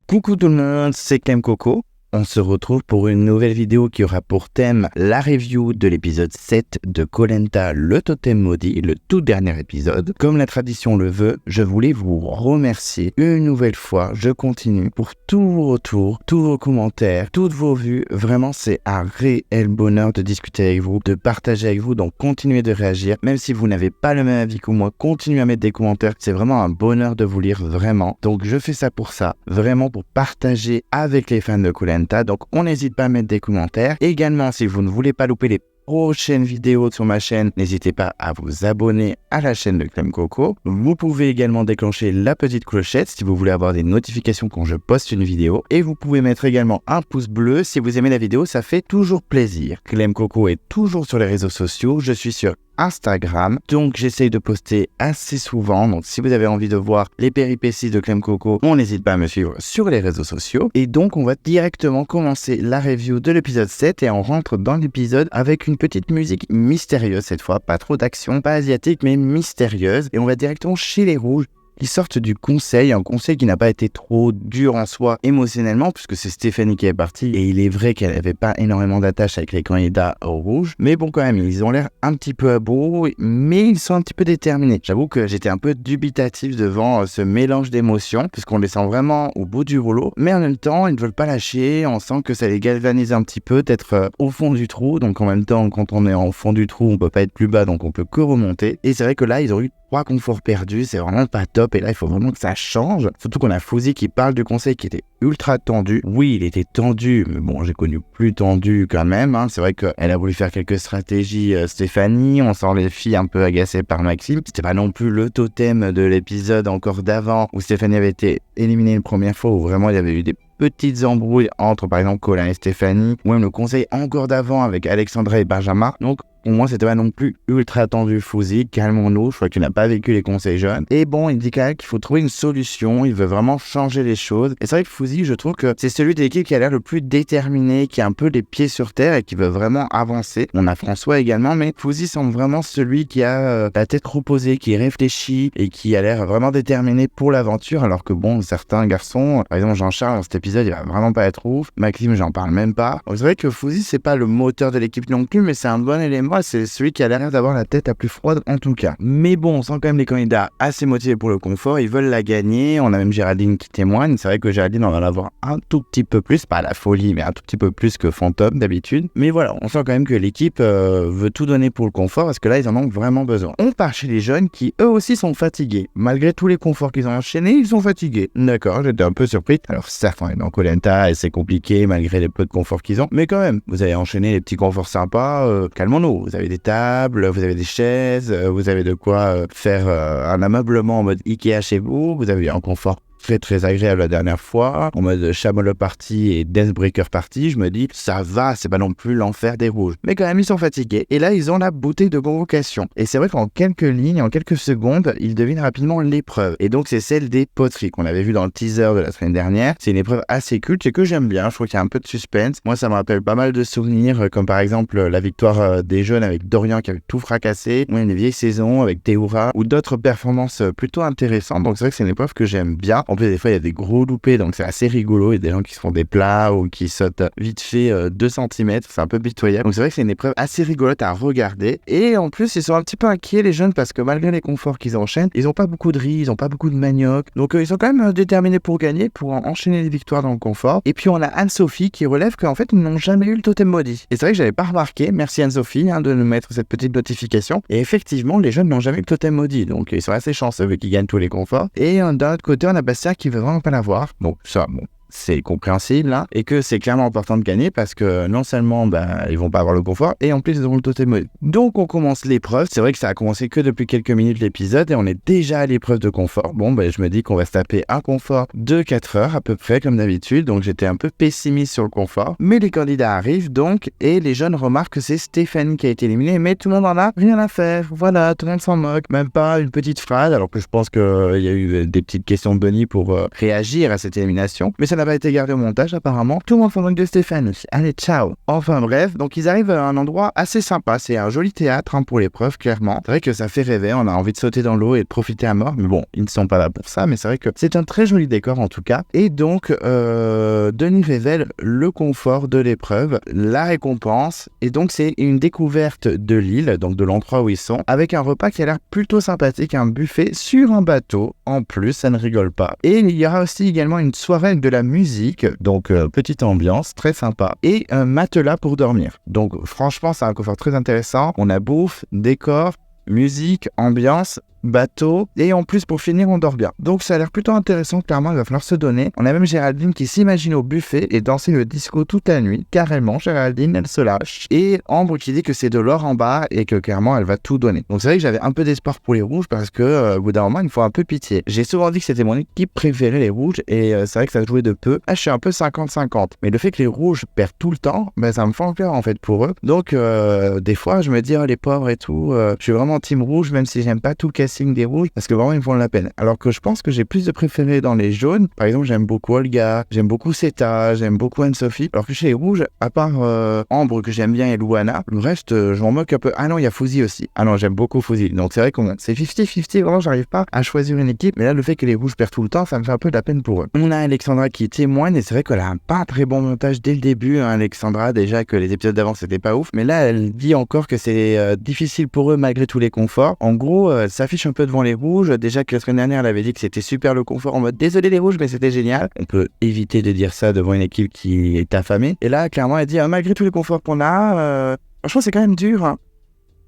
Coucou tout le monde, c'est Clem Coco. On se retrouve pour une nouvelle vidéo qui aura pour thème la review de l'épisode 7 de Koh Lanta, le totem maudit, le tout dernier épisode. Comme la tradition le veut, je voulais vous remercier une nouvelle fois. Je continue pour tous vos retours, tous vos commentaires, toutes vos vues. Vraiment, c'est un réel bonheur de discuter avec vous, de partager avec vous. Donc, continuez de réagir. Même si vous n'avez pas le même avis que moi, continuez à mettre des commentaires. C'est vraiment un bonheur de vous lire, vraiment. Donc, je fais ça pour ça, vraiment pour partager avec les fans de Koh Lanta. Donc, on n'hésite pas à mettre des commentaires. Également, si vous ne voulez pas louper les prochaines vidéos sur ma chaîne, n'hésitez pas à vous abonner à la chaîne de Clem Coco. Vous pouvez également déclencher la petite clochette si vous voulez avoir des notifications quand je poste une vidéo. Et vous pouvez mettre également un pouce bleu si vous aimez la vidéo, ça fait toujours plaisir. Clem Coco est toujours sur les réseaux sociaux. Je suis sur Instagram, donc j'essaye de poster assez souvent. Donc si vous avez envie de voir les péripéties de Clem Coco, on n'hésite pas à me suivre sur les réseaux sociaux. Et donc on va directement commencer la review de l'épisode 7 et on rentre dans l'épisode avec une petite musique mystérieuse cette fois, pas trop d'action, pas asiatique mais mystérieuse. Et on va directement chez les Rouges. Ils sortent du conseil, un conseil qui n'a pas été trop dur en soi émotionnellement, puisque c'est Stéphanie qui est partie, et il est vrai qu'elle n'avait pas énormément d'attache avec les candidats au rouge, mais bon quand même, ils ont l'air un petit peu à bout, mais ils sont un petit peu déterminés. J'avoue que j'étais un peu dubitatif devant ce mélange d'émotions, puisqu'on les sent vraiment au bout du rouleau, mais en même temps, ils ne veulent pas lâcher, on sent que ça les galvanise un petit peu d'être au fond du trou, donc en même temps, quand on est au fond du trou, on peut pas être plus bas, donc on peut que remonter, et c'est vrai que là, ils ont eu 3 conforts perdus, c'est vraiment pas top, et là il faut vraiment que ça change, surtout qu'on a Fouzi qui parle du conseil qui était ultra tendu. Oui, il était tendu, mais bon, j'ai connu plus tendu quand même, hein. C'est vrai qu'elle a voulu faire quelques stratégies, Stéphanie, on sent les filles un peu agacées par Maxime, c'était pas non plus le totem de l'épisode encore d'avant, où Stéphanie avait été éliminée une première fois, où vraiment il y avait eu des petites embrouilles entre par exemple Colin et Stéphanie, ou même le conseil encore d'avant avec Alexandra et Benjamin. Donc au moins c'était pas non plus ultra tendu. Fouzi, calmons-nous, je crois que tu n'as pas vécu les conseils jeunes. Et bon, il dit quand même qu'il faut trouver une solution, il veut vraiment changer les choses. Et c'est vrai que Fouzi, je trouve que c'est celui de l'équipe qui a l'air le plus déterminé, qui a un peu les pieds sur terre et qui veut vraiment avancer. On a François également, mais Fouzi semble vraiment celui qui a la tête reposée, qui réfléchit et qui a l'air vraiment déterminé pour l'aventure, alors que bon, certains garçons, par exemple Jean-Charles dans cet épisode, il va vraiment pas être ouf. Maxime, j'en parle même pas. Donc c'est vrai que Fouzi, c'est pas le moteur de l'équipe non plus, mais c'est un bon élément. C'est celui qui a l'air d'avoir la tête la plus froide en tout cas. Mais bon, on sent quand même les candidats assez motivés pour le confort, ils veulent la gagner. On a même Géraldine qui témoigne. C'est vrai que Géraldine, on va l'avoir un tout petit peu plus, pas la folie, mais un tout petit peu plus que Fantôme d'habitude. Mais voilà, on sent quand même que l'équipe veut tout donner pour le confort, parce que là, ils en ont vraiment besoin. On part chez les jeunes qui, eux aussi, sont fatigués. Malgré tous les conforts qu'ils ont enchaînés, ils sont fatigués. D'accord, j'étais un peu surpris. Alors certes, on est dans Koh Lanta et c'est compliqué malgré les peu de confort qu'ils ont, mais quand même, vous avez enchaîné les petits conforts sympas, calmons-nous. Vous avez des tables, vous avez des chaises, vous avez de quoi faire un ameublement en mode Ikea chez vous, vous avez un confort très agréable la dernière fois, en mode Chamallow Party et Deathbreaker Party. Je me dis, ça va, c'est pas non plus l'enfer des rouges. Mais quand même, ils sont fatigués. Et là, ils ont la bouteille de convocation. Et c'est vrai qu'en quelques lignes, en quelques secondes, ils devinent rapidement l'épreuve. Et donc, c'est celle des poteries qu'on avait vu dans le teaser de la semaine dernière. C'est une épreuve assez culte et que j'aime bien. Je trouve qu'il y a un peu de suspense. Moi, ça me rappelle pas mal de souvenirs, comme par exemple la victoire des jeunes avec Dorian qui avait tout fracassé, ou même les vieilles saisons avec Théoura, ou d'autres performances plutôt intéressantes. Donc, c'est vrai que c'est une épreuve que j'aime bien. En plus, des fois, il y a des gros loupés, donc c'est assez rigolo. Il y a des gens qui se font des plats ou qui sautent vite fait 2 cm. C'est un peu pitoyable. Donc, c'est vrai que c'est une épreuve assez rigolote à regarder. Et en plus, ils sont un petit peu inquiets, les jeunes, parce que malgré les conforts qu'ils enchaînent, ils n'ont pas beaucoup de riz, ils n'ont pas beaucoup de manioc. Donc, ils sont quand même déterminés pour gagner, pour enchaîner les victoires dans le confort. Et puis, on a Anne-Sophie qui relève qu'en fait, ils n'ont jamais eu le totem maudit. Et c'est vrai que j'avais pas remarqué. Merci Anne-Sophie de nous mettre cette petite notification. Et effectivement, les jeunes n'ont jamais eu le totem maudit. Donc, ils sont assez chanceux vu qu'ils gagnent tous les conforts. Et d'un autre côté, on a Bastien qui veut vraiment pas l'avoir. Donc ça, bon, c'est compréhensible, hein, et que c'est clairement important de gagner parce que non seulement ils vont pas avoir le confort et en plus ils auront le totem maudit. Donc on commence l'épreuve. C'est vrai que ça a commencé que depuis quelques minutes l'épisode et on est déjà à l'épreuve de confort. Je me dis qu'on va se taper un confort de 4 heures à peu près comme d'habitude, donc j'étais un peu pessimiste sur le confort. Mais les candidats arrivent donc et les jeunes remarquent que c'est Stéphanie qui a été éliminée, mais tout le monde en a rien à faire. Voilà, tout le monde s'en moque, même pas une petite phrase, alors que je pense qu'il y a eu des petites questions de Denis pour réagir à cette élimination, mais ça n'a pas été gardé au montage apparemment. Tout le monde s'en moque de Stéphanie. Allez, ciao. Enfin bref, donc ils arrivent à un endroit assez sympa, c'est un joli théâtre pour l'épreuve, clairement. C'est vrai que ça fait rêver, on a envie de sauter dans l'eau et de profiter à mort, mais bon, ils ne sont pas là pour ça, mais c'est vrai que c'est un très joli décor en tout cas. Et donc, Denis révèle le confort de l'épreuve, la récompense, et donc c'est une découverte de l'île, donc de l'endroit où ils sont, avec un repas qui a l'air plutôt sympathique, un buffet sur un bateau, en plus, ça ne rigole pas. Et il y aura aussi également une soirée avec de la musique, donc petite ambiance, très sympa, et un matelas pour dormir. Donc franchement, c'est un confort très intéressant, on a bouffe, décor, musique, ambiance, bateau, et en plus pour finir on dort bien. Donc ça a l'air plutôt intéressant, clairement il va falloir se donner. On a même Géraldine qui s'imagine au buffet et danser le disco toute la nuit, carrément Géraldine elle se lâche, et Ambre qui dit que c'est de l'or en barre et que clairement elle va tout donner. Donc c'est vrai que j'avais un peu d'espoir pour les rouges parce que au bout d'un moment il me faut un peu pitié. J'ai souvent dit que c'était mon équipe préférée les rouges et c'est vrai que ça jouait de peu. Je suis un peu 50-50, mais le fait que les rouges perdent tout le temps, ça me fait peur en fait pour eux. Donc des fois je me dis les pauvres et tout, je suis vraiment team rouge même si j'aime pas tout casser des rouges parce que vraiment ils me font la peine. Alors que je pense que j'ai plus de préférés dans les jaunes. Par exemple, j'aime beaucoup Olga, j'aime beaucoup Seta, j'aime beaucoup Anne-Sophie. Alors que chez les rouges, à part Ambre que j'aime bien et Louana, le reste, je m'en moque un peu. Ah non, il y a Fouzi aussi. Ah non, j'aime beaucoup Fouzi. Donc c'est vrai que c'est 50-50. Vraiment, j'arrive pas à choisir une équipe. Mais là, le fait que les rouges perdent tout le temps, ça me fait un peu de la peine pour eux. On a Alexandra qui témoigne et c'est vrai qu'elle a pas un très bon montage dès le début. Alexandra, déjà que les épisodes d'avant c'était pas ouf. Mais là, elle dit encore que c'est difficile pour eux malgré tous les conforts. En gros, elle s'affiche un peu devant les rouges. Déjà que la semaine dernière, elle avait dit que c'était super le confort en mode désolé les rouges, mais c'était génial. On peut éviter de dire ça devant une équipe qui est affamée. Et là, clairement, elle dit malgré tous les conforts qu'on a, franchement, c'est quand même dur. Hein.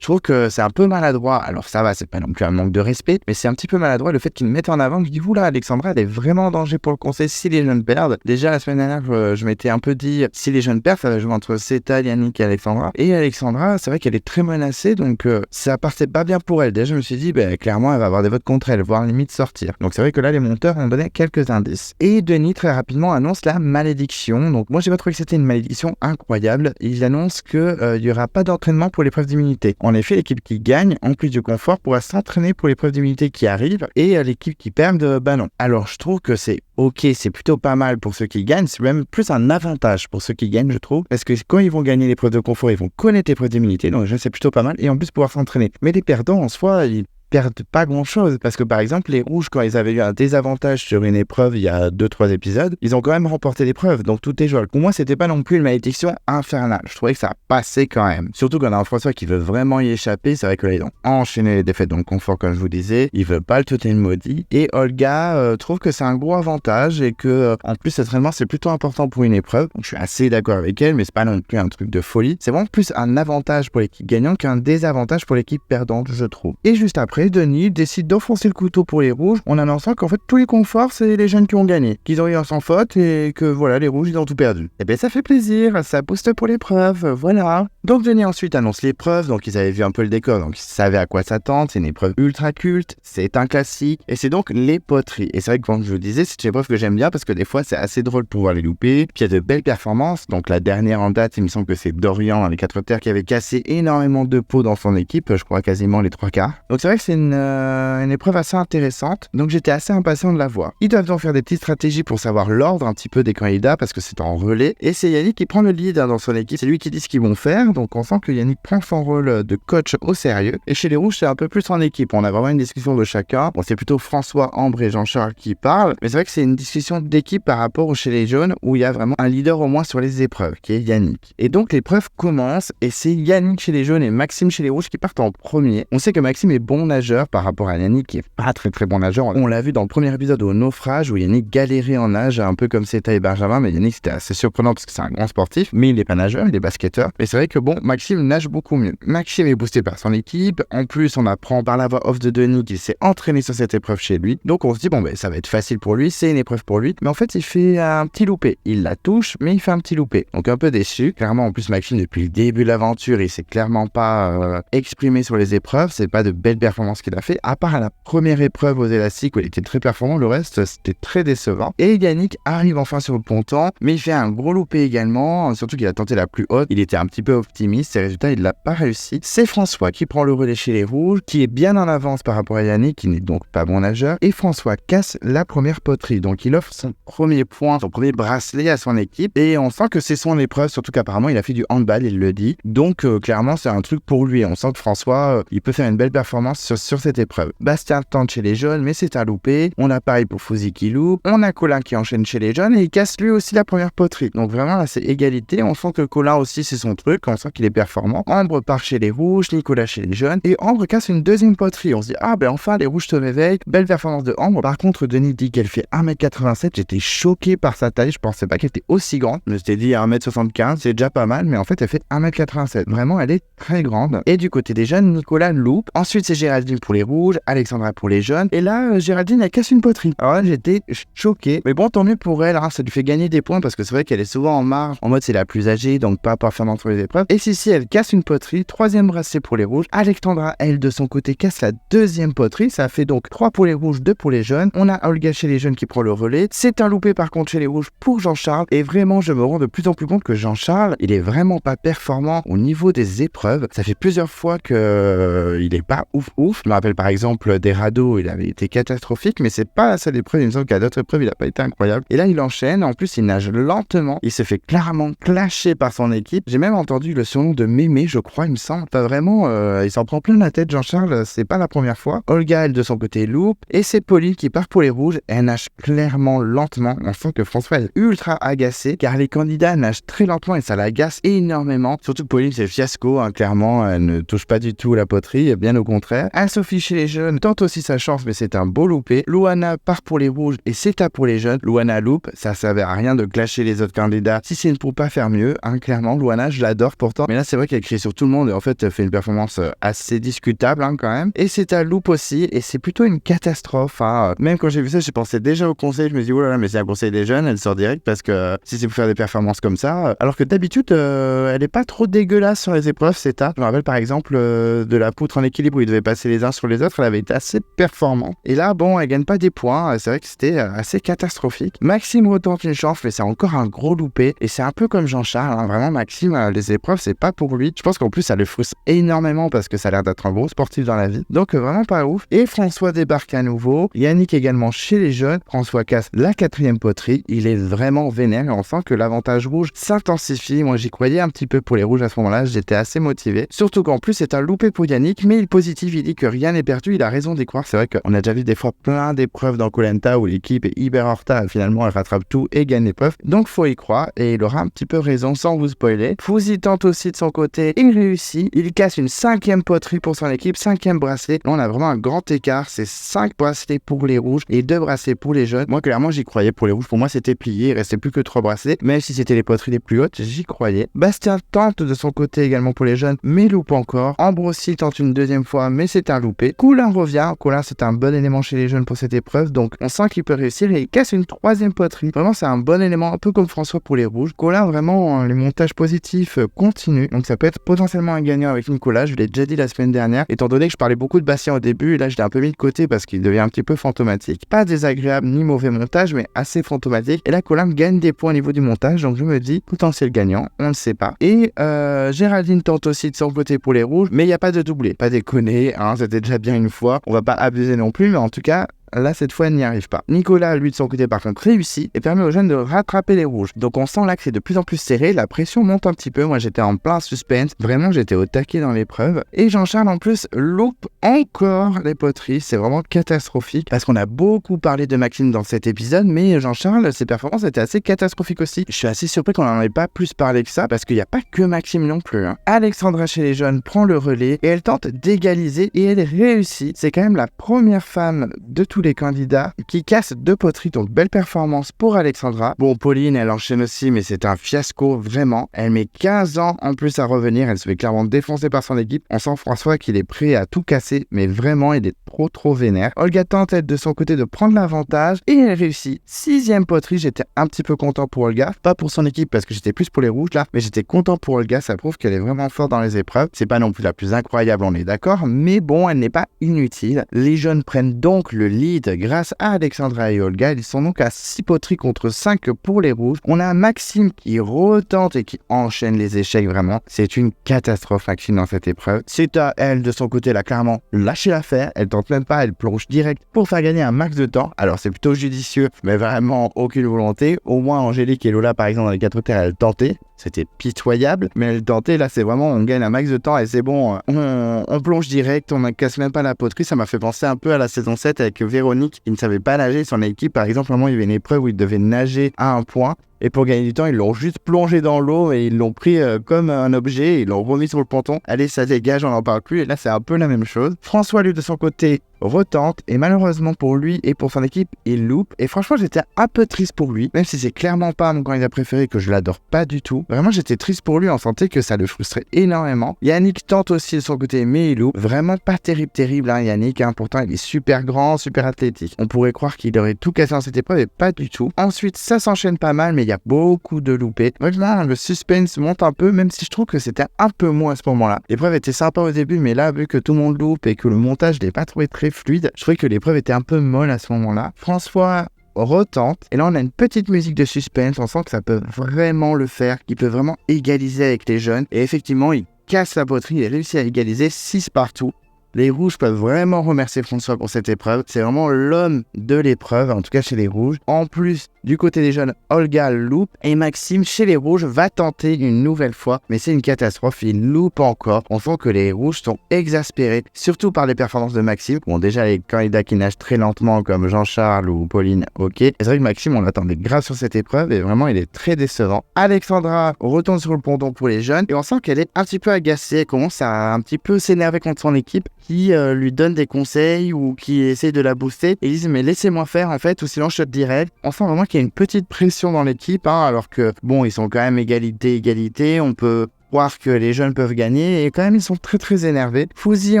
Je trouve que c'est un peu maladroit. Alors ça va, c'est pas non plus un manque de respect, mais c'est un petit peu maladroit le fait qu'ils me mettent en avant. Je dis, oula, Alexandra, elle est vraiment en danger pour le conseil si les jeunes perdent. Déjà, la semaine dernière, je m'étais un peu dit, si les jeunes perdent, ça va jouer entre Seta, Yannick et Alexandra. Et Alexandra, c'est vrai qu'elle est très menacée, donc ça partait pas bien pour elle. Déjà, je me suis dit, clairement, elle va avoir des votes contre elle, voire limite sortir. Donc c'est vrai que là, les monteurs ont donné quelques indices. Et Denis, très rapidement, annonce la malédiction. Donc moi, j'ai pas trouvé que c'était une malédiction incroyable. Il annonce qu'il y aura pas d'entraînement pour l'épreuve d'immunité. En effet, l'équipe qui gagne, en plus du confort, pourra s'entraîner pour l'épreuve d'immunité qui arrive, et l'équipe qui perd, non. Alors, je trouve que c'est ok, c'est plutôt pas mal pour ceux qui gagnent, c'est même plus un avantage pour ceux qui gagnent, je trouve, parce que quand ils vont gagner l'épreuve de confort, ils vont connaître l'épreuve d'immunité, donc c'est plutôt pas mal, et en plus pouvoir s'entraîner. Mais les perdants, en soi, ils perdent pas grand chose parce que par exemple les rouges quand ils avaient eu un désavantage sur une épreuve il y a 2-3 épisodes, ils ont quand même remporté l'épreuve, donc tout est jouable. Pour moi c'était pas non plus une malédiction infernale, je trouvais que ça passait quand même, surtout quand on a un François qui veut vraiment y échapper. C'est vrai que là ils ont enchaîné les défaites dans le confort comme je vous disais, ils veulent pas le totem maudit, et Olga trouve que c'est un gros avantage et que en plus cet entraînement c'est plutôt important pour une épreuve, donc je suis assez d'accord avec elle, mais c'est pas non plus un truc de folie, c'est vraiment plus un avantage pour l'équipe gagnante qu'un désavantage pour l'équipe perdante, je trouve. Et juste après, Denis décide d'enfoncer le couteau pour les rouges en annonçant qu'en fait tous les conforts c'est les jeunes qui ont gagné, qu'ils ont eu un sans faute et que voilà, les rouges ils ont tout perdu. Et bien ça fait plaisir, ça booste pour l'épreuve, voilà. Donc Denis ensuite annonce l'épreuve, donc ils avaient vu un peu le décor, donc ils savaient à quoi s'attendre, c'est une épreuve ultra culte, c'est un classique, et c'est donc les poteries. Et c'est vrai que comme je vous disais, c'est une épreuve que j'aime bien parce que des fois c'est assez drôle de pouvoir les louper, puis il y a de belles performances, donc la dernière en date, il me semble que c'est Dorian dans les 4 terres qui avait cassé énormément de pots dans son équipe, je crois quasiment les 3 quarts. Donc c'est vrai que c'est une épreuve assez intéressante, donc j'étais assez impatient de la voir. Ils doivent donc faire des petites stratégies pour savoir l'ordre un petit peu des candidats parce que c'est en relais, et c'est Yannick qui prend le lead dans son équipe, c'est lui qui dit ce qu'ils vont faire, donc on sent que Yannick prend son rôle de coach au sérieux, et chez les rouges c'est un peu plus en équipe, on a vraiment une discussion de chacun, bon c'est plutôt François, Ambre et Jean-Charles qui parlent, mais c'est vrai que c'est une discussion d'équipe par rapport au chez les jaunes où il y a vraiment un leader au moins sur les épreuves, qui est Yannick. Et donc l'épreuve commence, et c'est Yannick chez les jaunes et Maxime chez les rouges qui partent en premier. On sait que Maxime est bon nageur par rapport à Yannick qui est pas très bon nageur. On l'a vu dans le premier épisode au naufrage où Yannick galérait en nage, un peu comme Seta et Benjamin, mais Yannick c'était assez surprenant parce que c'est un grand sportif, mais il n'est pas nageur, il est basketteur. Et c'est vrai que bon, Maxime nage beaucoup mieux. Maxime est boosté par son équipe, en plus on apprend par la voix off de Denis qu'il s'est entraîné sur cette épreuve chez lui, donc on se dit bon ça va être facile pour lui, c'est une épreuve pour lui, mais en fait il fait un petit loupé, il la touche mais il fait un petit loupé, donc un peu déçu. Clairement en plus Maxime depuis le début de l'aventure il s'est clairement pas exprimé sur les épreuves, c'est pas de belles performances qu'il a fait, à part à la première épreuve aux élastiques où il était très performant, le reste c'était très décevant. Et Yannick arrive enfin sur le ponton, mais il fait un gros loupé également, surtout qu'il a tenté la plus haute, il était un petit peu optimiste, ses résultats il l'a pas réussi. C'est François qui prend le relais chez les rouges, qui est bien en avance par rapport à Yannick, qui n'est donc pas bon nageur, et François casse la première poterie, donc il offre son premier point, son premier bracelet à son équipe, et on sent que c'est son épreuve, surtout qu'apparemment il a fait du handball, il le dit, donc clairement c'est un truc pour lui, on sent que François il peut faire une belle performance sur cette épreuve. Bastien tente chez les jeunes, mais c'est un loupé, on a pareil pour Fouzi qui loupe, on a Colin qui enchaîne chez les jeunes, et il casse lui aussi la première poterie, donc vraiment là c'est égalité, on sent que Colin aussi c'est son truc, on sent qu'il est performant. Ambre part chez les rouges, Nicolas chez les jeunes, et Ambre casse une deuxième poterie, on se dit ah ben enfin les rouges se réveillent, belle performance de Ambre. Par contre Denis dit qu'elle fait 1m87, j'étais choqué par sa taille, je pensais pas qu'elle était aussi grande, je m'étais dit 1m75 c'est déjà pas mal, mais en fait elle fait 1m87, vraiment elle est très grande. Et du côté des jeunes, Nicolas loupe, ensuite c'est Géraldine pour les rouges, Alexandra pour les jeunes, et là Géraldine elle casse une poterie, alors là j'étais choqué, mais bon tant mieux pour elle, hein, ça lui fait gagner des points parce que c'est vrai qu'elle est souvent en marge, en mode c'est la plus âgée, donc pas performante sur les épreuves. Et si elle casse une poterie, troisième bracelet pour les rouges. Alexandra, elle, de son côté, casse la deuxième poterie. Ça fait donc 3 pour les rouges, 2 pour les jeunes. On a Olga chez les jeunes qui prend le relais. C'est un loupé par contre chez les rouges pour Jean-Charles. Et vraiment, je me rends de plus en plus compte que Jean-Charles, il est vraiment pas performant au niveau des épreuves. Ça fait plusieurs fois que il est pas ouf. Je me rappelle par exemple des radeaux, il avait été catastrophique, mais c'est pas la seule épreuve. Il me semble qu'à d'autres épreuves, il a pas été incroyable. Et là, il enchaîne. En plus, il nage lentement. Il se fait clairement clasher par son équipe. J'ai même entendu le surnom de Mémé, je crois, il me semble. Pas vraiment, il s'en prend plein la tête, Jean-Charles, c'est pas la première fois. Olga, elle, de son côté, loupe. Et c'est Pauline qui part pour les rouges. Elle nage clairement lentement. On sent que François est ultra agacé, car les candidats nagent très lentement et ça l'agace énormément. Surtout que Pauline, c'est le fiasco, hein, clairement. Elle ne touche pas du tout la poterie, bien au contraire. Anne-Sophie chez les jeunes tente aussi sa chance, mais c'est un beau loupé. Louana part pour les rouges et Seta pour les jeunes. Louana loupe, ça servait à rien de clasher les autres candidats si c'est pour pas faire mieux, hein, clairement. Louana, je l'adore pourtant, mais là c'est vrai qu'elle crie sur tout le monde et en fait elle fait une performance assez discutable, hein, quand même. Et c'est à loupe aussi, et c'est plutôt une catastrophe, hein. Même quand j'ai vu ça, j'ai pensé déjà au conseil, je me dis oh là là, mais c'est un conseil des jeunes, elle sort direct parce que si c'est pour faire des performances comme ça, alors que d'habitude elle est pas trop dégueulasse sur les épreuves, c'est je me rappelle par exemple de la poutre en équilibre où ils devaient passer les uns sur les autres, elle avait été assez performante. Et là bon, elle gagne pas des points, c'est vrai que c'était assez catastrophique. Maxime retente une chance, mais c'est encore un gros loupé, et c'est un peu comme Jean-Charles, hein. Vraiment Maxime, les épreuves c'est pas pour lui. Je pense qu'en plus ça le frustre énormément parce que ça a l'air d'être un gros sportif dans la vie, donc vraiment pas ouf. Et François débarque à nouveau, Yannick également chez les jeunes. François casse la 4e poterie, il est vraiment vénère et on sent que l'avantage rouge s'intensifie. Moi j'y croyais un petit peu pour les rouges à ce moment-là, j'étais assez motivé, surtout qu'en plus c'est un loupé pour Yannick, mais il est positif, il dit que rien n'est perdu, il a raison d'y croire. C'est vrai qu'on a déjà vu des fois plein d'épreuves dans Koh Lanta où l'équipe est hyper en retard et finalement elle rattrape tout et gagne l'épreuve, donc faut y croire et il aura un petit peu raison sans vous spoiler. Fouzi tente aussi de son côté, il réussit, il casse une 5e poterie pour son équipe, 5e bracelet. Là on a vraiment un grand écart, c'est 5 bracelets pour les rouges et 2 bracelets pour les jeunes. Moi clairement j'y croyais pour les rouges, pour moi c'était plié, il restait plus que 3 bracelets, même si c'était les poteries les plus hautes, j'y croyais. Bastien tente de son côté également pour les jeunes, mais loupe encore. Ambre aussi tente une 2e fois, mais c'est un loupé. Colin revient, Colin c'est un bon élément chez les jeunes pour cette épreuve, donc on sent qu'il peut réussir et il casse une 3e poterie. Vraiment c'est un bon élément, un peu comme François pour les rouges. Colin vraiment, les montages positifs continuent, donc ça peut être potentiellement un gagnant avec Nicolas, je l'ai déjà dit la semaine dernière, étant donné que je parlais beaucoup de Bastien au début, et là je l'ai un peu mis de côté parce qu'il devient un petit peu fantomatique. Pas désagréable ni mauvais montage, mais assez fantomatique. Et là Colin gagne des points au niveau du montage, donc je me dis potentiel gagnant, on ne sait pas. Et Géraldine tente aussi de son côté pour les rouges, mais il n'y a pas de doublé, pas déconner, hein, c'était déjà bien une fois, on va pas abuser non plus, mais en tout cas là cette fois elle n'y arrive pas. Nicolas, lui de son côté par contre, réussit et permet aux jeunes de rattraper les rouges. Donc on sent là que c'est de plus en plus serré, la pression monte un petit peu, moi j'étais en plein suspense, vraiment j'étais au taquet dans l'épreuve. Et Jean-Charles en plus loupe encore les poteries, c'est vraiment catastrophique parce qu'on a beaucoup parlé de Maxime dans cet épisode, mais Jean-Charles, ses performances étaient assez catastrophiques aussi. Je suis assez surpris qu'on n'en ait pas plus parlé que ça parce qu'il n'y a pas que Maxime non plus. Alexandra chez les jeunes prend le relais et elle tente d'égaliser et elle réussit. C'est quand même la première femme de tous les candidats qui casse 2 poteries, donc belle performance pour Alexandra. Bon, Pauline, elle enchaîne aussi, mais c'est un fiasco vraiment. Elle met 15 ans en plus à revenir, elle se fait clairement défoncer par son équipe. On sent François qu'il est prêt à tout casser, mais vraiment il est trop vénère. Olga tente elle de son côté de prendre l'avantage et elle réussit. 6e poterie, j'étais un petit peu content pour Olga, pas pour son équipe parce que j'étais plus pour les rouges là, mais j'étais content pour Olga, ça prouve qu'elle est vraiment forte dans les épreuves. C'est pas non plus la plus incroyable, on est d'accord, mais bon, elle n'est pas inutile. Les jeunes prennent donc le lead grâce à Alexandra et Olga, ils sont donc à 6 poteries contre 5 pour les rouges. On a Maxime qui retente et qui enchaîne les échecs vraiment. C'est une catastrophe Maxime dans cette épreuve. C'est à elle de son côté, elle a clairement lâché l'affaire, elle tente même pas, elle plonge direct pour faire gagner un max de temps. Alors c'est plutôt judicieux, mais vraiment aucune volonté. Au moins Angélique et Lola par exemple dans les 4 terres, elles tentaient. C'était pitoyable, mais elle tentait, là c'est vraiment, on gagne un max de temps et c'est bon, on plonge direct, on ne casse même pas la poterie. Ça m'a fait penser un peu à la saison 7 avec Véronique qui ne savait pas nager. Son équipe par exemple, à un moment il y avait une épreuve où il devait nager à un point. Et pour gagner du temps, ils l'ont juste plongé dans l'eau et ils l'ont pris comme un objet, ils l'ont remis sur le ponton. Allez, ça dégage, on n'en parle plus. Et là, c'est un peu la même chose. François, lui, de son côté, retente. Et malheureusement pour lui et pour son équipe, il loupe. Et franchement, j'étais un peu triste pour lui. Même si c'est clairement pas mon candidat préféré, que je l'adore pas du tout. Vraiment, j'étais triste pour lui. On sentait que ça le frustrait énormément. Yannick tente aussi de son côté, mais il loupe. Vraiment pas terrible, hein, Yannick. Pourtant, il est super grand, super athlétique. On pourrait croire qu'il aurait tout cassé dans cette épreuve et pas du tout. Ensuite, ça s'enchaîne pas mal, mais il y a beaucoup de loupés. Donc là, le suspense monte un peu, même si je trouve que c'était un peu moins à ce moment-là. L'épreuve était sympa au début, mais là, vu que tout le monde loupe et que le montage, je l'ai pas trouvé très fluide, je trouvais que l'épreuve était un peu molle à ce moment-là. François retente, et là on a une petite musique de suspense, on sent que ça peut vraiment le faire, qu'il peut vraiment égaliser avec les jeunes, et effectivement, il casse la poterie et réussit à égaliser 6 partout. Les rouges peuvent vraiment remercier François pour cette épreuve. C'est vraiment l'homme de l'épreuve, en tout cas chez les rouges. En plus, du côté des jeunes, Olga loupe et Maxime, chez les rouges, va tenter une nouvelle fois. Mais c'est une catastrophe, il loupe encore. On sent que les rouges sont exaspérés, surtout par les performances de Maxime. Bon, déjà, les candidats qui nagent très lentement, comme Jean-Charles ou Pauline, ok. Et c'est vrai que Maxime, on l'attendait grave sur cette épreuve et vraiment, il est très décevant. Alexandra retourne sur le ponton pour les jeunes et on sent qu'elle est un petit peu agacée. Elle commence à un petit peu s'énerver contre son équipe, qui lui donne des conseils ou qui essaie de la booster et ils disent mais laissez-moi faire en fait ou sinon je shot direct. On sent vraiment qu'il y a une petite pression dans l'équipe alors que bon ils sont quand même égalité, on peut voir que les jeunes peuvent gagner et quand même ils sont très énervés. Fouzi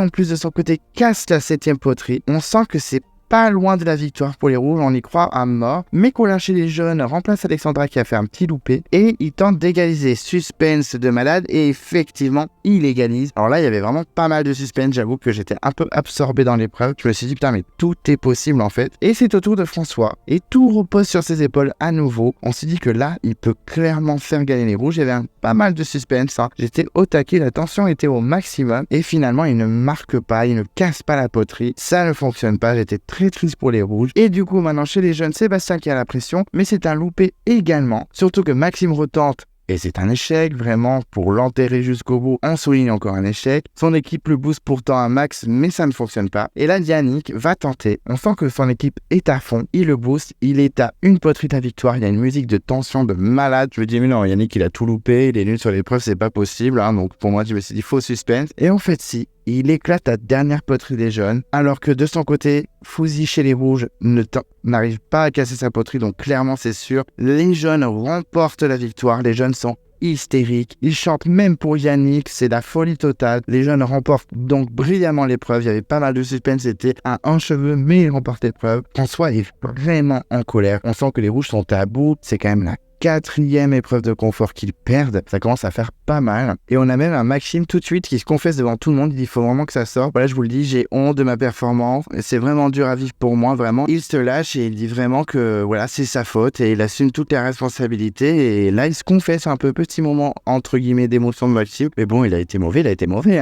en plus de son côté casse la 7e poterie. On sent que c'est pas loin de la victoire pour les rouges, on y croit à mort. Mais Colin chez les jeunes remplace Alexandra qui a fait un petit loupé et il tente d'égaliser. Suspense de malade et effectivement il égalise. Alors là il y avait vraiment pas mal de suspense, j'avoue que j'étais un peu absorbé dans l'épreuve. Je me suis dit putain mais tout est possible en fait. Et c'est au tour de François et tout repose sur ses épaules à nouveau. On s'est dit que là il peut clairement faire gagner les rouges. Il y avait pas mal de suspense, j'étais au taquet, la tension était au maximum et finalement il ne marque pas, il ne casse pas la poterie. Ça ne fonctionne pas, j'étais très triste pour les rouges. Et du coup, maintenant, chez les jeunes, Sébastien qui a la pression, mais c'est un loupé également. Surtout que Maxime retente, et c'est un échec, vraiment, pour l'enterrer jusqu'au bout. On souligne encore un échec. Son équipe le booste pourtant à max, mais ça ne fonctionne pas. Et là, Yannick va tenter. On sent que son équipe est à fond. Il le booste, il est à une poterie de la victoire. Il y a une musique de tension de malade. Je me dis, mais non, Yannick, il a tout loupé. Il est nul sur l'épreuve, c'est pas possible. Donc pour moi, je me suis dit, faux suspense. Et en fait, si. Il éclate la dernière poterie des jeunes, alors que de son côté, Fouzi chez les rouges n'arrive pas à casser sa poterie, donc clairement c'est sûr. Les jeunes remportent la victoire, les jeunes sont hystériques, ils chantent même pour Yannick, c'est la folie totale. Les jeunes remportent donc brillamment l'épreuve, il y avait pas mal de suspense, c'était un cheveu, mais ils remportent l'épreuve. François est vraiment en colère, on sent que les rouges sont à bout, c'est quand même la 4e épreuve de confort qu'ils perdent. Ça commence à faire pas mal. Et on a même un Maxime tout de suite qui se confesse devant tout le monde. Il dit, il faut vraiment que ça sorte. Voilà, je vous le dis, j'ai honte de ma performance. C'est vraiment dur à vivre pour moi, vraiment. Il se lâche et il dit vraiment que voilà, c'est sa faute et il assume toutes les responsabilités. Et là, il se confesse un peu, petit moment entre guillemets d'émotion de Maxime. Mais bon, il a été mauvais,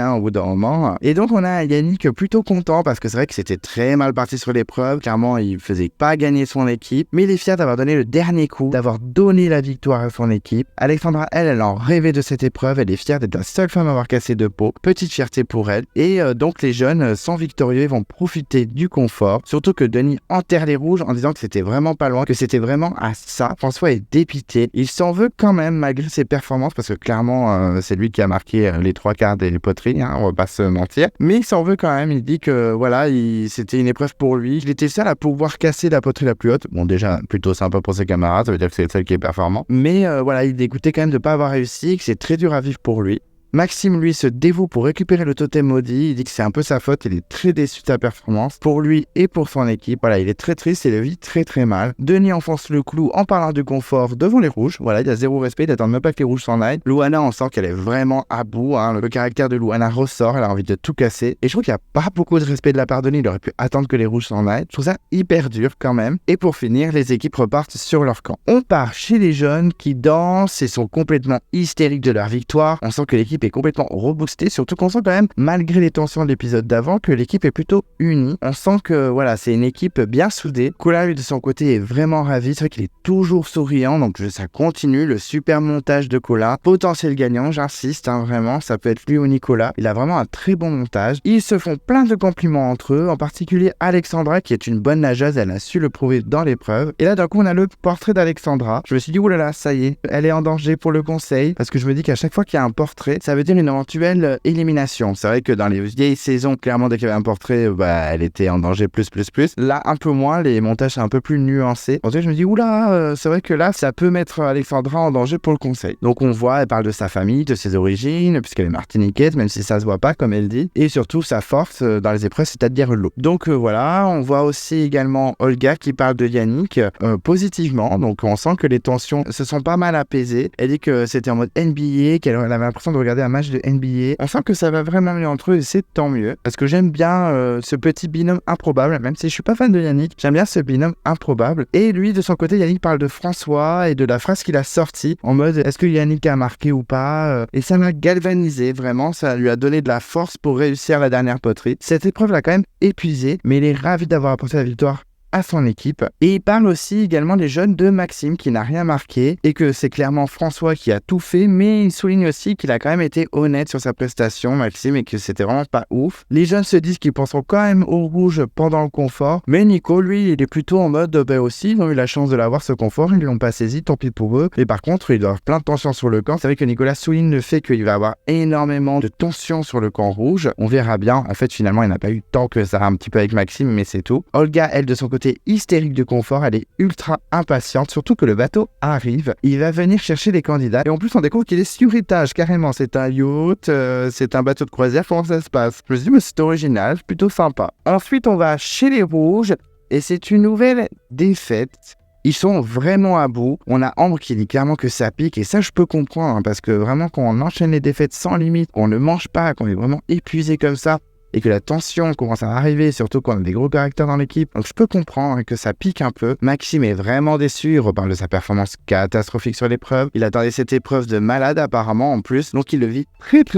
au bout d'un moment. Et donc, on a Yannick plutôt content parce que c'est vrai que c'était très mal parti sur l'épreuve. Clairement, il faisait pas gagner son équipe. Mais il est fier d'avoir donné le dernier coup, d'avoir donné la victoire à son équipe. Alexandra, elle en rêvait de cette épreuve. Elle est fière d'être la seule femme à avoir cassé de peau. Petite fierté pour elle. Et donc, les jeunes, sans victorieux, vont profiter du confort. Surtout que Denis enterre les rouges en disant que c'était vraiment pas loin, que c'était vraiment à ça. François est dépité. Il s'en veut quand même malgré ses performances parce que clairement, c'est lui qui a marqué les 3/4 des poteries, hein, on va pas se mentir. Mais il s'en veut quand même. Il dit que voilà, c'était une épreuve pour lui. Il était seul à pouvoir casser la poterie la plus haute. Bon, déjà, plutôt sympa pour ses camarades, ça veut dire que c'est le seul qui est performant. Mais voilà, il est dégoûté quand même de pas avoir réussi, que c'est très dur à vivre pour lui. Maxime, lui, se dévoue pour récupérer le totem maudit. Il dit que c'est un peu sa faute. Il est très déçu de sa performance pour lui et pour son équipe. Voilà, il est très triste et le vit très très mal. Denis enfonce le clou en parlant du confort devant les rouges. Voilà, il y a zéro respect. Il attend même pas que les rouges s'en aillent. Louana, on sent qu'elle est vraiment à bout. Hein. Le caractère de Louana ressort. Elle a envie de tout casser. Et je trouve qu'il n'y a pas beaucoup de respect de la part de Denis. Il aurait pu attendre que les rouges s'en aillent. Je trouve ça hyper dur quand même. Et pour finir, les équipes repartent sur leur camp. On part chez les jeunes qui dansent et sont complètement hystériques de leur victoire. On sent que l'équipe est complètement reboostée. Surtout qu'on sent quand même, malgré les tensions de l'épisode d'avant, que l'équipe est plutôt unie. On sent que voilà, c'est une équipe bien soudée. Kola, lui, de son côté, est vraiment ravi. C'est vrai qu'il est toujours souriant, donc ça continue. Le super montage de Kola. Potentiel gagnant, j'insiste, hein, vraiment. Ça peut être lui ou Nicolas. Il a vraiment un très bon montage. Ils se font plein de compliments entre eux, en particulier Alexandra, qui est une bonne nageuse. Elle a su le prouver dans l'épreuve. Et là, d'un coup, on a le portrait d'Alexandra. Je me suis dit, oulala, ça y est, elle est en danger pour le conseil. Parce que je me dis qu'à chaque fois qu'il y a un portrait, ça veut dire une éventuelle élimination. C'est vrai que dans les vieilles saisons, clairement, dès qu'il y avait un portrait, elle était en danger plus. Là, un peu moins, les montages sont un peu plus nuancés. En tout cas, je me dis, oula, c'est vrai que là, ça peut mettre Alexandra en danger pour le conseil. Donc, on voit, elle parle de sa famille, de ses origines, puisqu'elle est martiniquaise, même si ça se voit pas, comme elle dit. Et surtout, sa force dans les épreuves, c'est-à-dire l'eau. Donc, voilà, on voit aussi également Olga qui parle de Yannick positivement. Donc, on sent que les tensions se sont pas mal apaisées. Elle dit que c'était en mode NBA, qu'elle avait l'impression de regarder un match de NBA. On sent que ça va vraiment mieux entre eux et c'est tant mieux. Parce que j'aime bien ce petit binôme improbable, même si je suis pas fan de Yannick. J'aime bien ce binôme improbable. Et lui, de son côté, Yannick parle de François et de la phrase qu'il a sortie en mode est-ce que Yannick a marqué ou pas. Et ça m'a galvanisé, vraiment. Ça lui a donné de la force pour réussir la dernière poterie. Cette épreuve l'a quand même épuisé, mais il est ravi d'avoir apporté la victoire à son équipe. Et il parle aussi également des jeunes de Maxime qui n'a rien marqué et que c'est clairement François qui a tout fait, mais il souligne aussi qu'il a quand même été honnête sur sa prestation, Maxime, et que c'était vraiment pas ouf. Les jeunes se disent qu'ils penseront quand même au rouge pendant le confort, mais Nico, lui, il est plutôt en mode aussi, ils ont eu la chance de l'avoir ce confort, ils ne l'ont pas saisi, tant pis pour eux. Et par contre, il doit avoir plein de tensions sur le camp. C'est vrai que Nicolas souligne le fait qu'il va avoir énormément de tensions sur le camp rouge. On verra bien. En fait, finalement, il n'a pas eu tant que ça, un petit peu avec Maxime, mais c'est tout. Olga, elle, de son côté, hystérique de confort, elle est ultra impatiente, surtout que le bateau arrive, il va venir chercher les candidats et en plus on découvre qu'il est sur étage carrément, c'est un yacht, c'est un bateau de croisière, comment ça se passe? Je me suis dit mais c'est original, plutôt sympa. Ensuite on va chez les rouges et c'est une nouvelle défaite. Ils sont vraiment à bout. On a Ambre qui dit clairement que ça pique et ça je peux comprendre parce que vraiment quand on enchaîne les défaites sans limite, qu'on ne mange pas, qu'on est vraiment épuisé comme ça, et que la tension commence à arriver, surtout quand on a des gros caractères dans l'équipe. Donc je peux comprendre que ça pique un peu. Maxime est vraiment déçu, il reparle de sa performance catastrophique sur l'épreuve. Il attendait cette épreuve de malade apparemment en plus, donc il le vit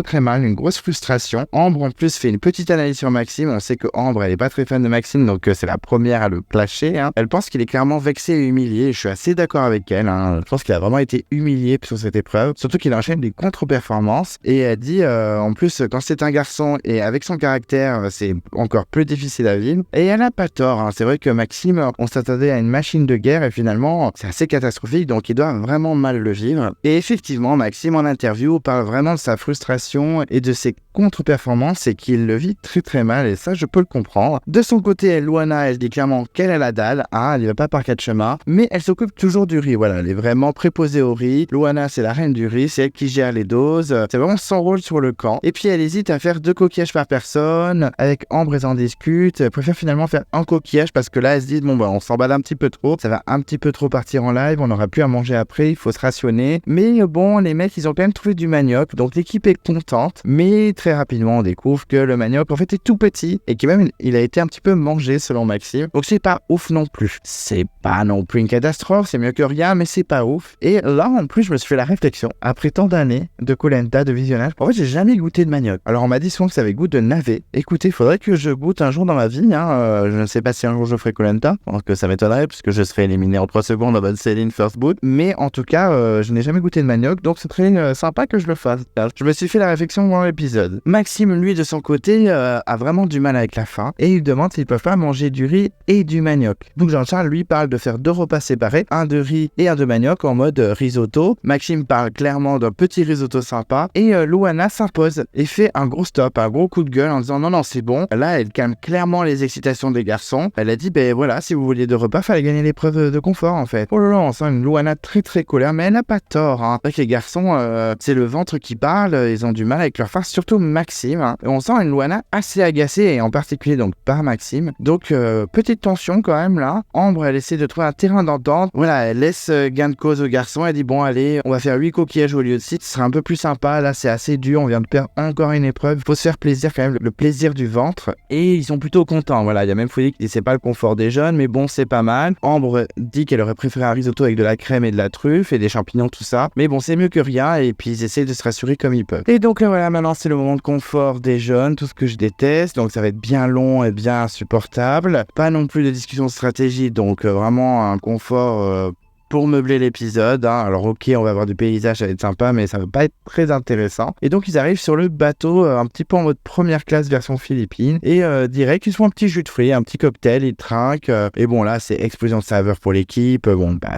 très mal, une grosse frustration. Ambre en plus fait une petite analyse sur Maxime, on sait que Ambre elle est pas très fan de Maxime, donc c'est la première à le clasher. Hein. Elle pense qu'il est clairement vexé et humilié, je suis assez d'accord avec elle. Hein. Je pense qu'il a vraiment été humilié sur cette épreuve, surtout qu'il enchaîne des contre-performances. Et elle dit en plus quand c'est un garçon et avec son caractère, c'est encore plus difficile à vivre. Et elle n'a pas tort, hein. C'est vrai que Maxime, on s'attendait à une machine de guerre et finalement, c'est assez catastrophique, donc il doit vraiment mal le vivre. Et effectivement, Maxime, en interview, parle vraiment de sa frustration et de ses contre-performances et qu'il le vit très mal et ça, je peux le comprendre. De son côté, Louana, elle dit clairement qu'elle a la dalle, hein, elle ne va pas par quatre chemins, mais elle s'occupe toujours du riz, voilà, elle est vraiment préposée au riz. Louana, c'est la reine du riz, c'est elle qui gère les doses, c'est vraiment son rôle sur le camp. Et puis, elle hésite à faire 2 coquillages par personne, téléphone. Avec Ambre, elles en discutent. Elles préfèrent finalement faire un coquillage parce que là, elles se disent, bon, bah, on s'emballe un petit peu trop. Ça va un petit peu trop partir en live. On n'aura plus à manger après. Il faut se rationner. Mais bon, les mecs, ils ont quand même trouvé du manioc. Donc l'équipe est contente. Mais très rapidement, on découvre que le manioc, en fait, est tout petit. Et que même, il a été un petit peu mangé selon Maxime. Donc c'est pas ouf non plus. C'est pas non plus une catastrophe. C'est mieux que rien, mais c'est pas ouf. Et là, en plus, je me suis fait la réflexion. Après tant d'années de Koh Lanta, de visionnage, en fait, j'ai jamais goûté de manioc. Alors, on m'a dit souvent que ça avait goût de navet. Écoutez, il faudrait que je goûte un jour dans ma vie. Je ne sais pas si un jour je ferai Koh Lanta. Je pense que ça m'étonnerait puisque je serai éliminé en 3 secondes en mode Céline First Boot. Mais en tout cas, je n'ai jamais goûté de manioc. Donc, c'est très sympa que je le fasse. Je me suis fait la réflexion dans l'épisode. Maxime, lui, de son côté, a vraiment du mal avec la faim. Et il demande s'ils peuvent pas manger du riz et du manioc. Donc, Jean-Charles, lui, parle de faire 2 repas séparés. Un de riz et un de manioc en mode risotto. Maxime parle clairement d'un petit risotto sympa. Et Louana s'impose et fait un gros stop, un gros coup de gueule en disant non, c'est bon. Là, elle calme clairement les excitations des garçons. Elle a dit, voilà, si vous vouliez 2 repas, fallait gagner l'épreuve de confort en fait. Oh là là, on sent une Louana très très colère, mais elle n'a pas tort. Avec les garçons, c'est le ventre qui parle, ils ont du mal avec leur faim, surtout Maxime. Et on sent une Louana assez agacée, et en particulier donc par Maxime. Donc, petite tension quand même là. Ambre, elle essaie de trouver un terrain d'entente. Voilà, elle laisse gain de cause aux garçons. Elle dit, bon, allez, on va faire 8 coquillages au lieu de 6. Ce sera un peu plus sympa. Là, c'est assez dur. On vient de perdre encore une épreuve. Il faut se faire plaisir quand même, le plaisir du ventre. Et ils sont plutôt contents. Voilà, il y a même Fouilly qui dit c'est pas le confort des jeunes, mais bon, c'est pas mal. Ambre dit qu'elle aurait préféré un risotto avec de la crème et de la truffe et des champignons, tout ça. Mais bon, c'est mieux que rien. Et puis, ils essaient de se rassurer comme ils peuvent. Et donc, là, voilà, maintenant, c'est le moment de confort des jeunes. Tout ce que je déteste. Donc, ça va être bien long et bien insupportable. Pas non plus de discussion de stratégie. Donc, vraiment un confort pour meubler l'épisode. Alors ok, on va avoir du paysage, ça va être sympa, mais ça va pas être très intéressant. Et donc ils arrivent sur le bateau, un petit peu en mode première classe version Philippines, et direct ils se font un petit jus de fruits, un petit cocktail, ils trinquent, et bon là c'est explosion de saveur pour l'équipe.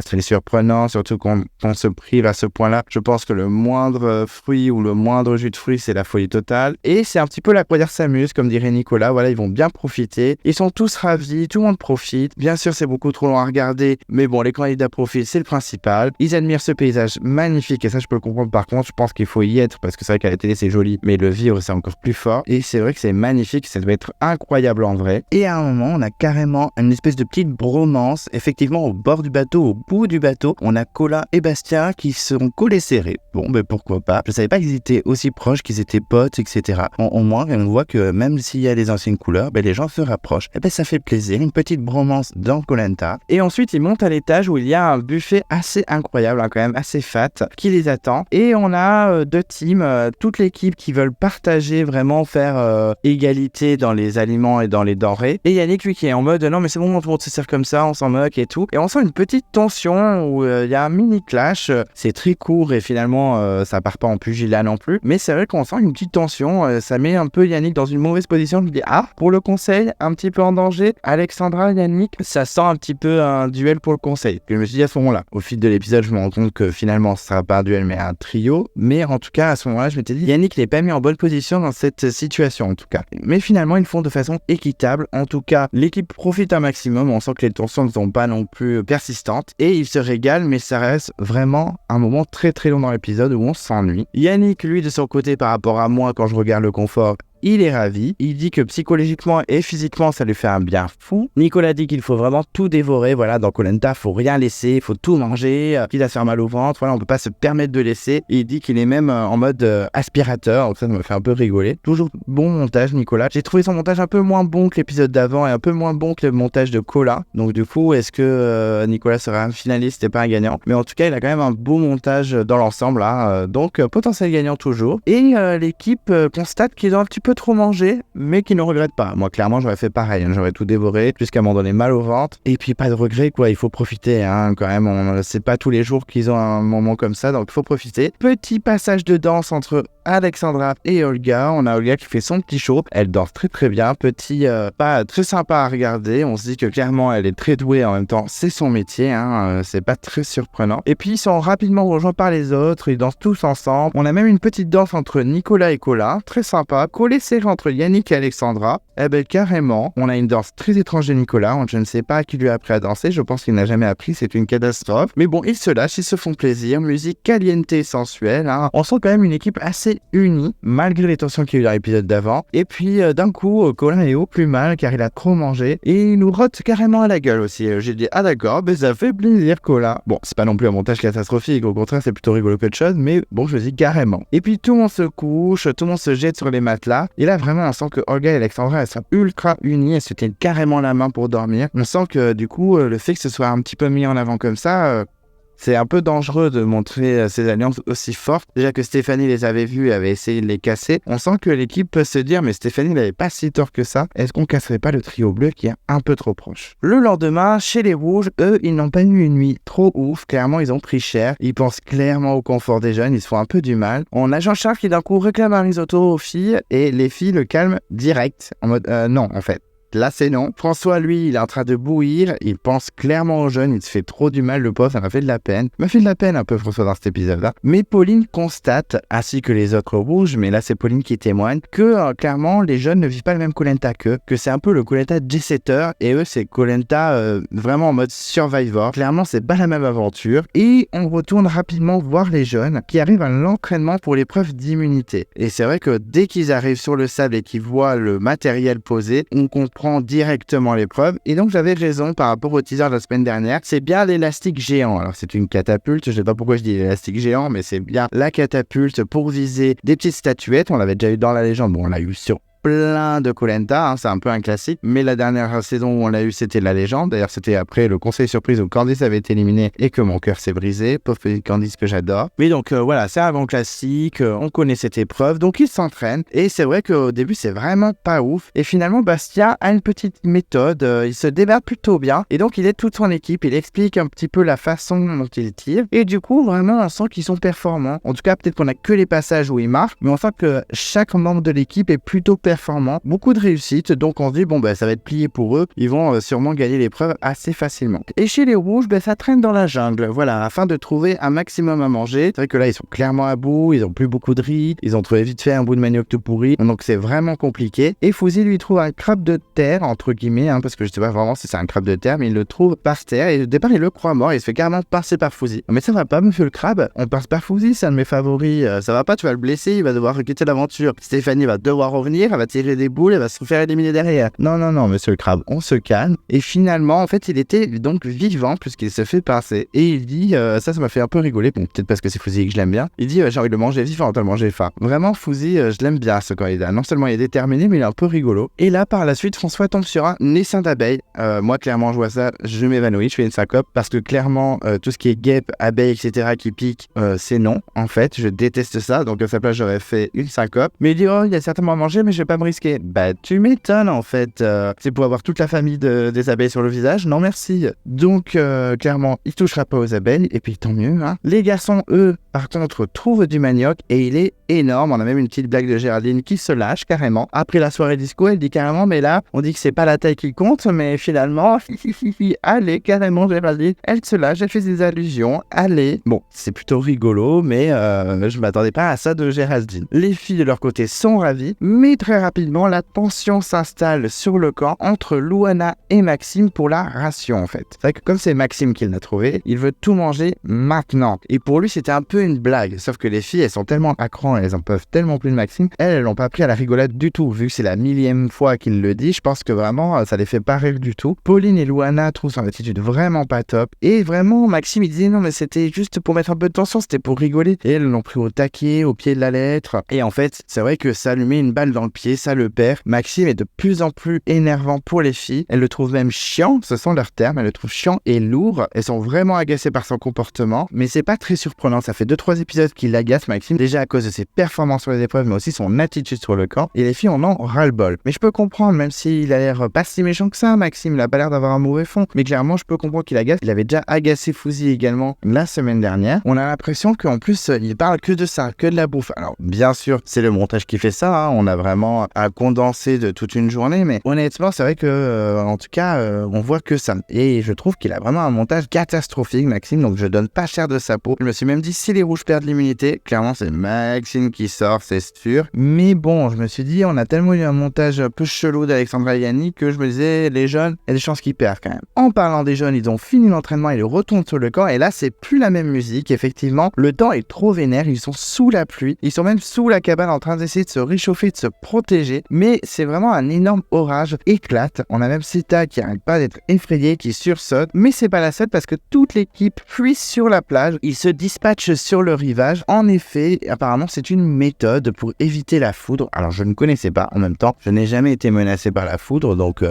C'est surprenant, surtout qu'on se prive à ce point-là. Je pense que le moindre fruit ou le moindre jus de fruits, c'est la folie totale, et c'est un petit peu la croisière s'amuse, comme dirait Nicolas. Voilà, ils vont bien profiter, ils sont tous ravis, tout le monde profite. Bien sûr c'est beaucoup trop long à regarder, mais bon, les candidats profitent, c'est le principal. Ils admirent ce paysage magnifique, et ça je peux le comprendre. Par contre, je pense qu'il faut y être, parce que c'est vrai qu'à la télé c'est joli, mais le vivre c'est encore plus fort, et c'est vrai que c'est magnifique, ça doit être incroyable en vrai. Et à un moment, on a carrément une espèce de petite bromance, effectivement au bord du bateau, au bout du bateau, on a Cola et Bastien qui sont collés serrés. Bon, pourquoi pas. Je savais pas qu'ils étaient aussi proches, qu'ils étaient potes, etc. Au moins, on voit que même s'il y a des anciennes couleurs, les gens se rapprochent. Et ça fait plaisir, une petite bromance dans Koh Lanta. Et ensuite, ils montent à l'étage où il y a un buffet assez incroyable, quand même assez fat, qui les attend. Et on a 2 teams, toute l'équipe qui veulent partager, vraiment faire égalité dans les aliments et dans les denrées. Et Yannick, lui, qui est en mode non, mais c'est bon, on se sert comme ça, on s'en moque et tout. Et on sent une petite tension où il y a un mini clash. C'est très court et finalement, ça part pas en pugilat non plus. Mais c'est vrai qu'on sent une petite tension. Ça met un peu Yannick dans une mauvaise position. Je me dis, pour le conseil, un petit peu en danger. Alexandra, Yannick, ça sent un petit peu un duel pour le conseil. Et je me suis dit à ce moment-là, au fil de l'épisode, je me rends compte que finalement, ce sera pas un duel, mais un trio. Mais en tout cas, à ce moment-là, je m'étais dit, Yannick n'est pas mis en bonne position dans cette situation, en tout cas. Mais finalement, ils le font de façon équitable. En tout cas, l'équipe profite un maximum. On sent que les tensions ne sont pas non plus persistantes. Et ils se régalent, mais ça reste vraiment un moment très très long dans l'épisode où on s'ennuie. Yannick, lui, de son côté, par rapport à moi, quand je regarde le confort, il est ravi. Il dit que psychologiquement et physiquement, ça lui fait un bien fou. Nicolas dit qu'il faut vraiment tout dévorer. Voilà, dans Koh Lanta, faut rien laisser, il faut tout manger, quitte à se faire mal au ventre. Voilà, on peut pas se permettre de laisser. Et il dit qu'il est même en mode aspirateur. Donc ça me fait un peu rigoler. Toujours bon montage, Nicolas. J'ai trouvé son montage un peu moins bon que l'épisode d'avant et un peu moins bon que le montage de Cola. Donc du coup, est-ce que Nicolas sera un finaliste et pas un gagnant? Mais en tout cas, il a quand même un beau montage dans l'ensemble là. Donc potentiel gagnant toujours. Et l'équipe constate qu'ils ont un petit peu trop mangé, mais qui ne regrette pas. Moi, clairement, j'aurais fait pareil. J'aurais tout dévoré jusqu'à m'en donner mal au ventre. Et puis, pas de regret, quoi. Il faut profiter, quand même. C'est pas tous les jours qu'ils ont un moment comme ça, donc il faut profiter. Petit passage de danse entre Alexandra et Olga. On a Olga qui fait son petit show. Elle danse très très bien. Petit pas très sympa à regarder. On se dit que clairement, elle est très douée. En même temps, c'est son métier. C'est pas très surprenant. Et puis, ils sont rapidement rejoints par les autres. Ils dansent tous ensemble. On a même une petite danse entre Nicolas et Cola. Très sympa. Collé serré entre Yannick et Alexandra. Carrément, on a une danse très étrange de Nicolas. Je ne sais pas qui lui a appris à danser. Je pense qu'il n'a jamais appris. C'est une catastrophe. Mais bon, ils se lâchent. Ils se font plaisir. Musique caliente et sensuelle. On sent quand même une équipe assez assez unis, malgré les tensions qu'il y a eu dans l'épisode d'avant. Et puis d'un coup, Colin est au plus mal car il a trop mangé et il nous rote carrément à la gueule aussi. J'ai dit ah d'accord, mais ça fait plaisir Colin. Bon, c'est pas non plus un montage catastrophique, au contraire c'est plutôt rigolo que de chose, mais bon je dis carrément. Et puis tout le monde se couche, tout le monde se jette sur les matelas. Et là vraiment on sent que Olga et Alexandra elles sont ultra unies, elles se tiennent carrément la main pour dormir. On sent que du coup le fait que ce soit un petit peu mis en avant comme ça, c'est un peu dangereux de montrer ces alliances aussi fortes. Déjà que Stéphanie les avait vues et avait essayé de les casser. On sent que l'équipe peut se dire, mais Stéphanie n'avait pas si tort que ça. Est-ce qu'on casserait pas le trio bleu qui est un peu trop proche? Le lendemain, chez les Rouges, eux, ils n'ont pas eu une nuit trop ouf. Clairement, ils ont pris cher. Ils pensent clairement au confort des jeunes. Ils se font un peu du mal. On a Jean-Charles qui d'un coup réclame un risotto aux filles et les filles le calment direct. En mode, non, en fait. Là, c'est non. François, lui, il est en train de bouillir. Il pense clairement aux jeunes. Il se fait trop du mal, le pauvre. Ça m'a fait de la peine. Il m'a fait de la peine un peu, François, dans cet épisode-là. Mais Pauline constate, ainsi que les autres rouges, mais là, c'est Pauline qui témoigne, que clairement, les jeunes ne vivent pas le même Koh-Lanta qu'eux. Que c'est un peu le Koh-Lanta jet-setter. Et eux, c'est Koh-Lanta vraiment en mode survivor. Clairement, c'est pas la même aventure. Et on retourne rapidement voir les jeunes qui arrivent à l'entraînement pour l'épreuve d'immunité. Et c'est vrai que dès qu'ils arrivent sur le sable et qu'ils voient le matériel posé, on comprend directement l'épreuve. Et donc j'avais raison par rapport au teaser de la semaine dernière, c'est bien l'élastique géant. Alors c'est une catapulte, je sais pas pourquoi je dis l'élastique géant, mais c'est bien la catapulte pour viser des petites statuettes. On l'avait déjà eu dans la légende, bon on l'a eu sur plein de Koh-Lanta, c'est un peu un classique, mais la dernière saison où on l'a eu, c'était la légende. D'ailleurs, c'était après le conseil surprise où Candice avait été éliminée et que mon cœur s'est brisé. Pauvre petite Candice que j'adore. Mais donc voilà, c'est un bon classique, on connaît cette épreuve, donc il s'entraîne. Et c'est vrai qu'au début, c'est vraiment pas ouf. Et finalement, Bastien a une petite méthode, il se démerde plutôt bien. Et donc, il aide toute son équipe, il explique un petit peu la façon dont il tire. Et du coup, vraiment, on sent qu'ils sont performants. En tout cas, peut-être qu'on a que les passages où ils marquent, mais on sent que chaque membre de l'équipe est plutôt performant. Beaucoup de réussite, donc on se dit bon ça va être plié pour eux, ils vont sûrement gagner l'épreuve assez facilement. Et chez les rouges, ça traîne dans la jungle, voilà, afin de trouver un maximum à manger. C'est vrai que là ils sont clairement à bout, ils ont plus beaucoup de riz, ils ont trouvé vite fait un bout de manioc tout pourri, donc c'est vraiment compliqué. Et Fouzi lui trouve un crabe de terre, entre guillemets, parce que je sais pas vraiment si c'est un crabe de terre, mais il le trouve par terre et au départ il le croit mort, il se fait carrément passer par Fouzi. Mais ça va pas monsieur le crabe, on passe par Fouzi, c'est un de mes favoris, ça va pas, tu vas le blesser, il va devoir quitter l'aventure. Stéphanie va devoir revenir, elle va tirer des boules, elle va se faire éliminer derrière. Non, monsieur le crabe, on se calme. Et finalement, en fait, il était donc vivant puisqu'il se fait passer. Et il dit, ça m'a fait un peu rigoler, bon, peut-être parce que c'est Fouzi et que je l'aime bien. Il dit, j'ai envie de le manger vivant, de le manger faim. Vraiment, Fouzi, je l'aime bien ce candidat. Non seulement il est déterminé, mais il est un peu rigolo. Et là, par la suite, François tombe sur un essaim d'abeilles. Moi, clairement, je vois ça, je m'évanouis, je fais une syncope parce que clairement, tout ce qui est guêpes, abeilles, etc., qui piquent, c'est non. En fait, je déteste ça. Donc à sa place, j'aurais fait une syncope. Mais il dit, il y a certainement à manger, mais je vais pas me risquer. Bah, tu m'étonnes en fait. C'est pour avoir toute la famille des abeilles sur le visage. Non, merci. Donc, clairement, il touchera pas aux abeilles. Et puis, tant mieux. Les garçons, eux, par contre, trouvent du manioc et il est énorme. On a même une petite blague de Géraldine qui se lâche carrément. Après la soirée disco, elle dit carrément, mais là, on dit que c'est pas la taille qui compte, mais finalement, allez, carrément, Géraldine, elle se lâche, elle fait des allusions. Allez. Bon, c'est plutôt rigolo, mais je m'attendais pas à ça de Géraldine. Les filles de leur côté sont ravies, mais très rapidement, la tension s'installe sur le camp entre Louana et Maxime pour la ration en fait. C'est vrai que comme c'est Maxime qui l'a trouvé, il veut tout manger maintenant. Et pour lui c'était un peu une blague, sauf que les filles elles sont tellement à cran, elles en peuvent tellement plus de Maxime, elles l'ont pas pris à la rigolade du tout. Vu que c'est la 1000e fois qu'il le dit, je pense que vraiment ça les fait pas rire du tout. Pauline et Louana trouvent son attitude vraiment pas top. Et vraiment Maxime il disait non mais c'était juste pour mettre un peu de tension, c'était pour rigoler. Et elles l'ont pris au taquet, au pied de la lettre. Et en fait c'est vrai que ça lui met une balle dans le pied, ça le perd. Maxime est de plus en plus énervant pour les filles. Elles le trouvent même chiant, ce sont leurs termes. Elles le trouvent chiant et lourd. Elles sont vraiment agacées par son comportement. Mais c'est pas très surprenant. Ça fait 2-3 épisodes qu'il agace Maxime. Déjà à cause de ses performances sur les épreuves, mais aussi son attitude sur le camp. Et les filles en ont ras-le-bol. Mais je peux comprendre, même s'il a l'air pas si méchant que ça, Maxime. Il a pas l'air d'avoir un mauvais fond. Mais clairement, je peux comprendre qu'il agace. Il avait déjà agacé Fouzi également la semaine dernière. On a l'impression qu'en plus, il parle que de ça, que de la bouffe. Alors, bien sûr, c'est le montage qui fait ça. On a vraiment vraiment un condensé de toute une journée, mais honnêtement, c'est vrai que, en tout cas, on voit que ça. Et je trouve qu'il a vraiment un montage catastrophique, Maxime, donc je donne pas cher de sa peau. Je me suis même dit, si les rouges perdent l'immunité, clairement, c'est Maxime qui sort, c'est sûr. Mais bon, je me suis dit, on a tellement eu un montage un peu chelou d'Alexandra et Yannick que je me disais, les jeunes, il y a des chances qu'ils perdent quand même. En parlant des jeunes, ils ont fini l'entraînement, ils retournent sur le camp, et là, c'est plus la même musique. Effectivement, le temps est trop vénère, ils sont sous la pluie, ils sont même sous la cabane en train d'essayer de se réchauffer, de se protéger, mais c'est vraiment un énorme orage éclate. On a même Seta qui n'arrête pas d'être effrayé, qui sursaute, mais c'est pas la seule parce que toute l'équipe fuit sur la plage, ils se dispatchent sur le rivage. En effet, apparemment c'est une méthode pour éviter la foudre. Alors je ne connaissais pas, en même temps, je n'ai jamais été menacé par la foudre, donc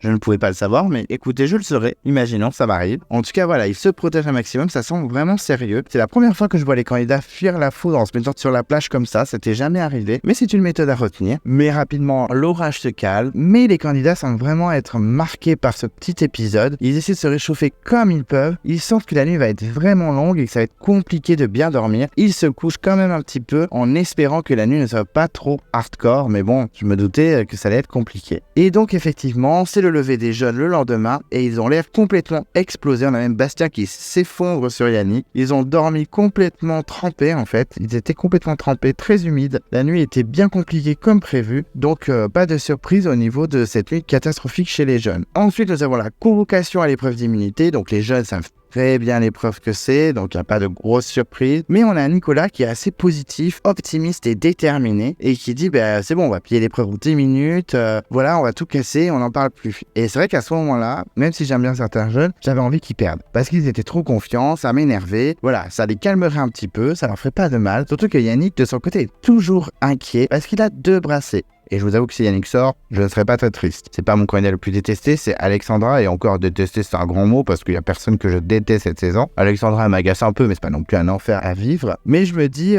je ne pouvais pas le savoir, mais écoutez, je le saurais, imaginons, ça m'arrive. En tout cas, voilà, ils se protègent un maximum, ça semble vraiment sérieux. C'est la première fois que je vois les candidats fuir la foudre en se mettant sur la plage comme ça c'était jamais arrivé, mais c'est une méthode à retenir. Mais rapidement, l'orage se calme, mais les candidats semblent vraiment être marqués par ce petit épisode. Ils essaient de se réchauffer comme ils peuvent, ils sentent que la nuit va être vraiment longue et que ça va être compliqué de bien dormir. Ils se couchent quand même un petit peu en espérant que la nuit ne soit pas trop hardcore, mais bon, je me doutais que ça allait être compliqué. Et donc effectivement, c'est le lever des jeunes le lendemain et ils ont l'air complètement explosés. On a même Bastien qui s'effondre sur Yannick. Ils ont dormi complètement trempés en fait. Ils étaient complètement trempés, très humides. La nuit était bien compliquée comme prévu. Donc pas de surprise au niveau de cette nuit catastrophique chez les jeunes. Ensuite, nous avons la convocation à l'épreuve d'immunité. Donc les jeunes savent très bien l'épreuve que c'est, donc il n'y a pas de grosse surprise. Mais on a Nicolas qui est assez positif, optimiste et déterminé et qui dit c'est bon, on va plier l'épreuve en 10 minutes, voilà, on va tout casser, on n'en parle plus. Et c'est vrai qu'à ce moment-là, même si j'aime bien certains jeunes, j'avais envie qu'ils perdent parce qu'ils étaient trop confiants, ça m'énervait. Voilà, ça les calmerait un petit peu, ça leur ferait pas de mal. Surtout que Yannick, de son côté, est toujours inquiet parce qu'il a 2 bracelets. Et je vous avoue que si Yannick sort, je ne serais pas très triste. C'est pas mon candidat le plus détesté, c'est Alexandra. Et encore, détester, c'est un grand mot parce qu'il y a personne que je déteste cette saison. Alexandra m'agace un peu, mais c'est pas non plus un enfer à vivre. Mais je me dis,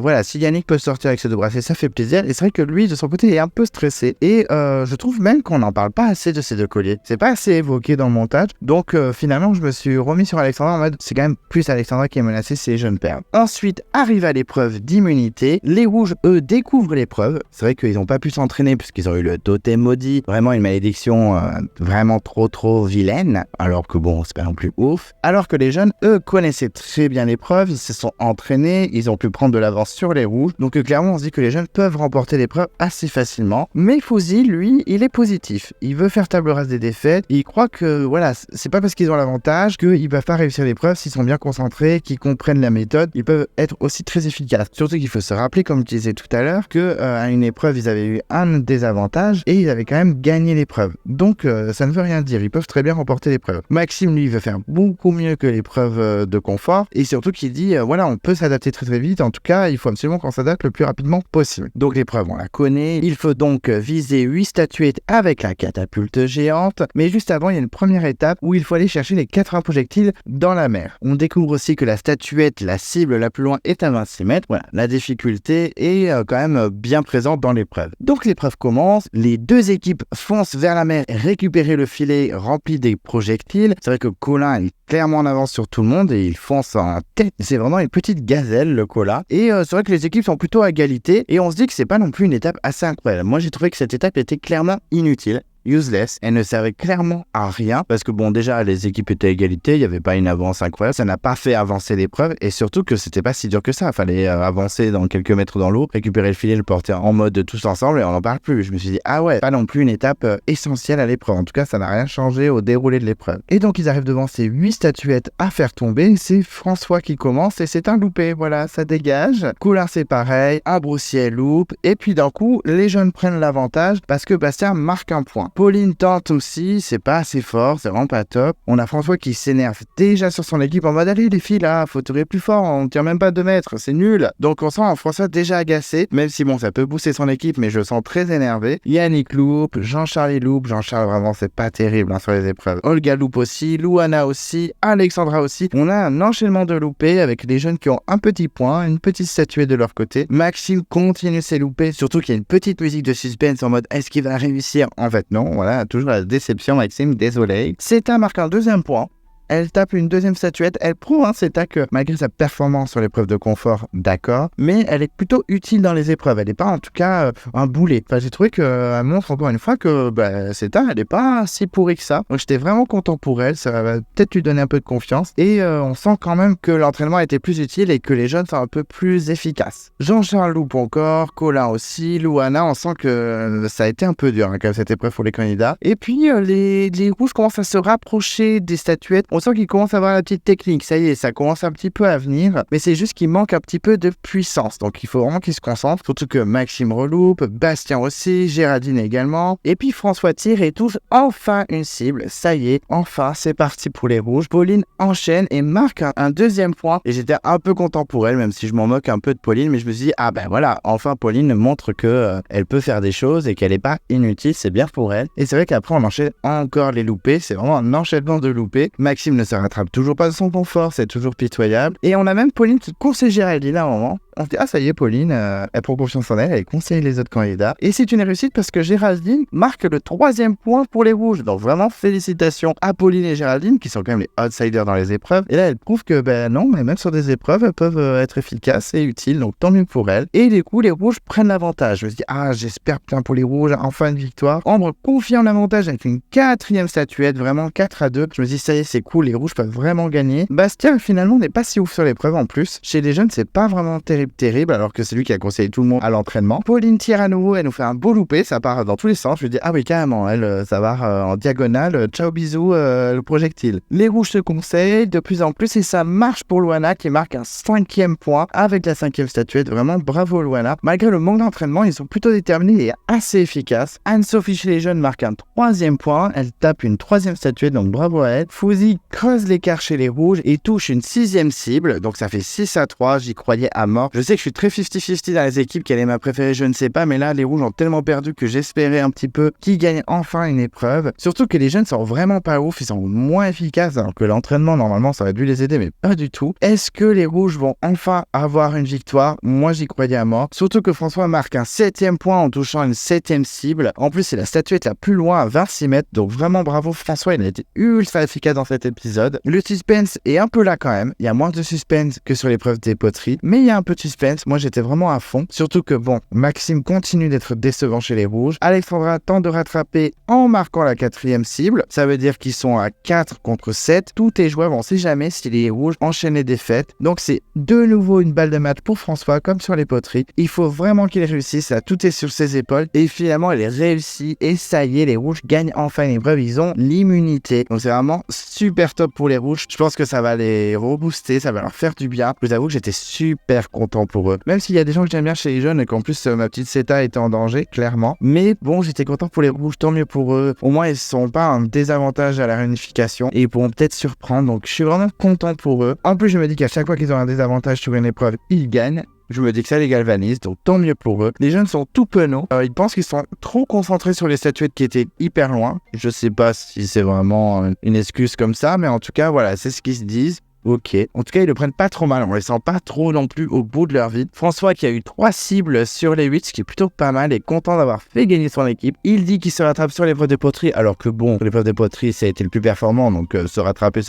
voilà, si Yannick peut sortir avec ses 2 bracelets, ça fait plaisir. Et c'est vrai que lui, de son côté, est un peu stressé. Et je trouve même qu'on n'en parle pas assez de ces 2 colliers. C'est pas assez évoqué dans le montage. Donc finalement, je me suis remis sur Alexandra en mode, c'est quand même plus Alexandra qui est menacée si les jeunes perdent. Ensuite, arrive à l'épreuve d'immunité. Les rouges, eux, découvrent l'épreuve. C'est vrai qu'ils n'ont pas pu s'entraîner puisqu'ils ont eu le totem maudit, vraiment une malédiction vraiment trop vilaine, alors que bon, c'est pas non plus ouf. Alors que les jeunes, eux, connaissaient très bien l'épreuve, ils se sont entraînés, ils ont pu prendre de l'avance sur les rouges, donc clairement on se dit que les jeunes peuvent remporter l'épreuve assez facilement. Mais Fouzi, lui, il est positif, il veut faire table rase des défaites, il croit que voilà, c'est pas parce qu'ils ont l'avantage qu'ils peuvent pas réussir l'épreuve, s'ils sont bien concentrés, qu'ils comprennent la méthode, ils peuvent être aussi très efficaces. Surtout qu'il faut se rappeler, comme je disais tout à l'heure, que à une épreuve, ils avaient eu un désavantage et ils avaient quand même gagné l'épreuve. Donc ça ne veut rien dire, ils peuvent très bien remporter l'épreuve. Maxime, lui, veut faire beaucoup mieux que l'épreuve de confort et surtout qu'il dit voilà, on peut s'adapter très vite, en tout cas il faut absolument qu'on s'adapte le plus rapidement possible. Donc l'épreuve, on la connaît, il faut donc viser 8 statuettes avec la catapulte géante, mais juste avant il y a une première étape où il faut aller chercher les 80 projectiles dans la mer. On découvre aussi que la statuette, la cible la plus loin est à 26 mètres, voilà, la difficulté est quand même bien présente dans l'épreuve. Donc l'épreuve commence, les 2 équipes foncent vers la mer récupérer le filet rempli des projectiles. C'est vrai que Colin est clairement en avance sur tout le monde et il fonce en tête. C'est vraiment une petite gazelle, le Colin. Et c'est vrai que les équipes sont plutôt à égalité et on se dit que c'est pas non plus une étape assez incroyable. Moi j'ai trouvé que cette étape était clairement inutile. Useless, elle ne servait clairement à rien parce que bon, déjà les équipes étaient à égalité, il n'y avait pas une avance incroyable, ça n'a pas fait avancer l'épreuve et surtout que c'était pas si dur que ça. Il fallait avancer dans quelques mètres dans l'eau, récupérer le filet, le porter en mode tous ensemble et on n'en parle plus. Je me suis dit ah ouais, pas non plus une étape essentielle à l'épreuve, en tout cas ça n'a rien changé au déroulé de l'épreuve. Et donc ils arrivent devant ces 8 statuettes à faire tomber, c'est François qui commence et c'est un loupé, voilà, ça dégage. Colin c'est pareil, un broussier loupe et puis d'un coup les jeunes prennent l'avantage parce que Bastien marque un point. Pauline tente aussi, c'est pas assez fort, c'est vraiment pas top. On a François qui s'énerve déjà sur son équipe en mode allez les filles là, faut tirer plus fort, on tire même pas 2 mètres, c'est nul. Donc on sent un François déjà agacé, même si bon ça peut booster son équipe, mais je le sens très énervé. Yannick loupe, Jean-Charles loupe, Jean-Charles vraiment c'est pas terrible sur les épreuves. Olga loupe aussi, Louana aussi, Alexandra aussi. On a un enchaînement de loupés avec des jeunes qui ont un petit point, une petite statuette de leur côté. Maxime continue ses loupés, surtout qu'il y a une petite musique de suspense en mode est-ce qu'il va réussir? En fait non, voilà, toujours la déception Maxime, désolé. Seta marque un 2e point. elle tape une deuxième statuette. Elle prouve, Seta, que malgré sa performance sur l'épreuve de confort, d'accord, mais elle est plutôt utile dans les épreuves. Elle n'est pas en tout cas un boulet. Enfin, j'ai trouvé qu'elle montre encore une fois que Seta, elle n'est pas si pourrie que ça. Donc j'étais vraiment content pour elle. Ça va peut-être lui donner un peu de confiance. Et on sent quand même que l'entraînement a été plus utile et que les jeunes sont un peu plus efficaces. Jean-Charles loupe encore, Colin aussi, Louana, on sent que ça a été un peu dur quand même cette épreuve pour les candidats. Et puis les rouges commencent à se rapprocher des statuettes. On sent qu'ils commencent à avoir la petite technique. Ça y est, ça commence un petit peu à venir. Mais c'est juste qu'il manque un petit peu de puissance. Donc il faut vraiment qu'ils se concentrent. Surtout que Maxime reloupe, Bastien aussi, Géraldine également. Et puis François tire et touche enfin une cible. Ça y est, enfin c'est parti pour les rouges. Pauline enchaîne et marque un deuxième point. Et j'étais un peu content pour elle, même si je m'en moque un peu de Pauline. Mais je me suis dit, voilà, enfin Pauline montre que elle peut faire des choses et qu'elle n'est pas inutile. C'est bien pour elle. Et c'est vrai qu'après on enchaîne encore les loupés. C'est vraiment un enchaînement de loupés. Maxime ne se rattrape toujours pas de son confort. C'est toujours pitoyable. Et on a même Pauline qui conseille Géraldine à un moment. On se dit, ça y est, Pauline, elle prend confiance en elle, elle conseille les autres candidats. Et c'est une réussite parce que Géraldine marque le 3e point pour les rouges. Donc vraiment, félicitations à Pauline et Géraldine, qui sont quand même les outsiders dans les épreuves. Et là, elle prouve que, non, mais même sur des épreuves, elles peuvent être efficaces et utiles. Donc tant mieux pour elles. Et du coup, les rouges prennent l'avantage. Je me dis, j'espère bien pour les rouges, enfin une victoire. Ambre confirme l'avantage avec une 4e statuette, vraiment 4-2. Je me dis, ça y est, c'est cool, les rouges peuvent vraiment gagner. Bastien, finalement, n'est pas si ouf sur l'épreuve en plus. Chez les jeunes, c'est pas vraiment terrible, alors que c'est lui qui a conseillé tout le monde à l'entraînement. Pauline tire à nouveau, elle nous fait un beau loupé, ça part dans tous les sens. Je lui dis, oui, carrément, elle, ça va en diagonale. Ciao, bisous, le projectile. Les rouges se conseillent de plus en plus et ça marche pour Louana qui marque un 5e point avec la 5e statuette. Vraiment, bravo Louana. Malgré le manque d'entraînement, ils sont plutôt déterminés et assez efficaces. Anne-Sophie chez les jeunes marque un 3e point. Elle tape une 3e statuette, donc bravo à elle. Fouzi creuse l'écart chez les rouges et touche une 6e cible. Donc ça fait 6-3, j'y croyais à mort. Je sais que je suis très 50-50 dans les équipes, quelle est ma préférée, je ne sais pas, mais là, les rouges ont tellement perdu que j'espérais un petit peu qu'ils gagnent enfin une épreuve. Surtout que les jeunes sont vraiment pas ouf, ils sont moins efficaces, alors que l'entraînement, normalement, ça aurait dû les aider, mais pas du tout. Est-ce que les rouges vont enfin avoir une victoire? Moi, j'y croyais à mort. Surtout que François marque un 7e point en touchant une 7e cible. En plus, c'est la statuette la plus loin à 26 mètres, donc vraiment bravo François, il a été ultra efficace dans cet épisode. Le suspense est un peu là quand même, il y a moins de suspense que sur l'épreuve des poteries, mais il y a un peu de suspense. Moi, j'étais vraiment à fond. Surtout que, Maxime continue d'être décevant chez les rouges. Alexandra tente de rattraper en marquant la 4e cible. Ça veut dire qu'ils sont à 4 contre 7. Tout est jouable. On sait jamais si les rouges enchaînent les défaites. Donc, c'est de nouveau une balle de match pour François, comme sur les poteries. Il faut vraiment qu'il réussisse. Là, tout est sur ses épaules. Et finalement, elle est réussie. Et ça y est, les rouges gagnent enfin une épreuve. Ils ont l'immunité. Donc, c'est vraiment super top pour les rouges. Je pense que ça va les rebooster. Ça va leur faire du bien. Je vous avoue que j'étais super content pour eux. Même s'il y a des gens que j'aime bien chez les jeunes et qu'en plus ma petite Seta était en danger, clairement. Mais j'étais content pour les rouges, tant mieux pour eux. Au moins, ils ne sont pas un désavantage à la réunification et ils pourront peut-être surprendre. Donc, je suis vraiment content pour eux. En plus, je me dis qu'à chaque fois qu'ils ont un désavantage sur une épreuve, ils gagnent. Je me dis que ça les galvanise, donc tant mieux pour eux. Les jeunes sont tout penauds. Ils pensent qu'ils sont trop concentrés sur les statuettes qui étaient hyper loin. Je sais pas si c'est vraiment une excuse comme ça, mais en tout cas, voilà, c'est ce qu'ils se disent. Ok. En tout cas, ils le prennent pas trop mal. On les sent pas trop non plus au bout de leur vie. François qui a eu 3 cibles sur les 8, ce qui est plutôt pas mal, est content d'avoir fait gagner son équipe. Il dit qu'il se rattrape sur l'épreuve de poterie, alors que sur l'épreuve de poterie, ça a été le plus performant, donc se rattraper.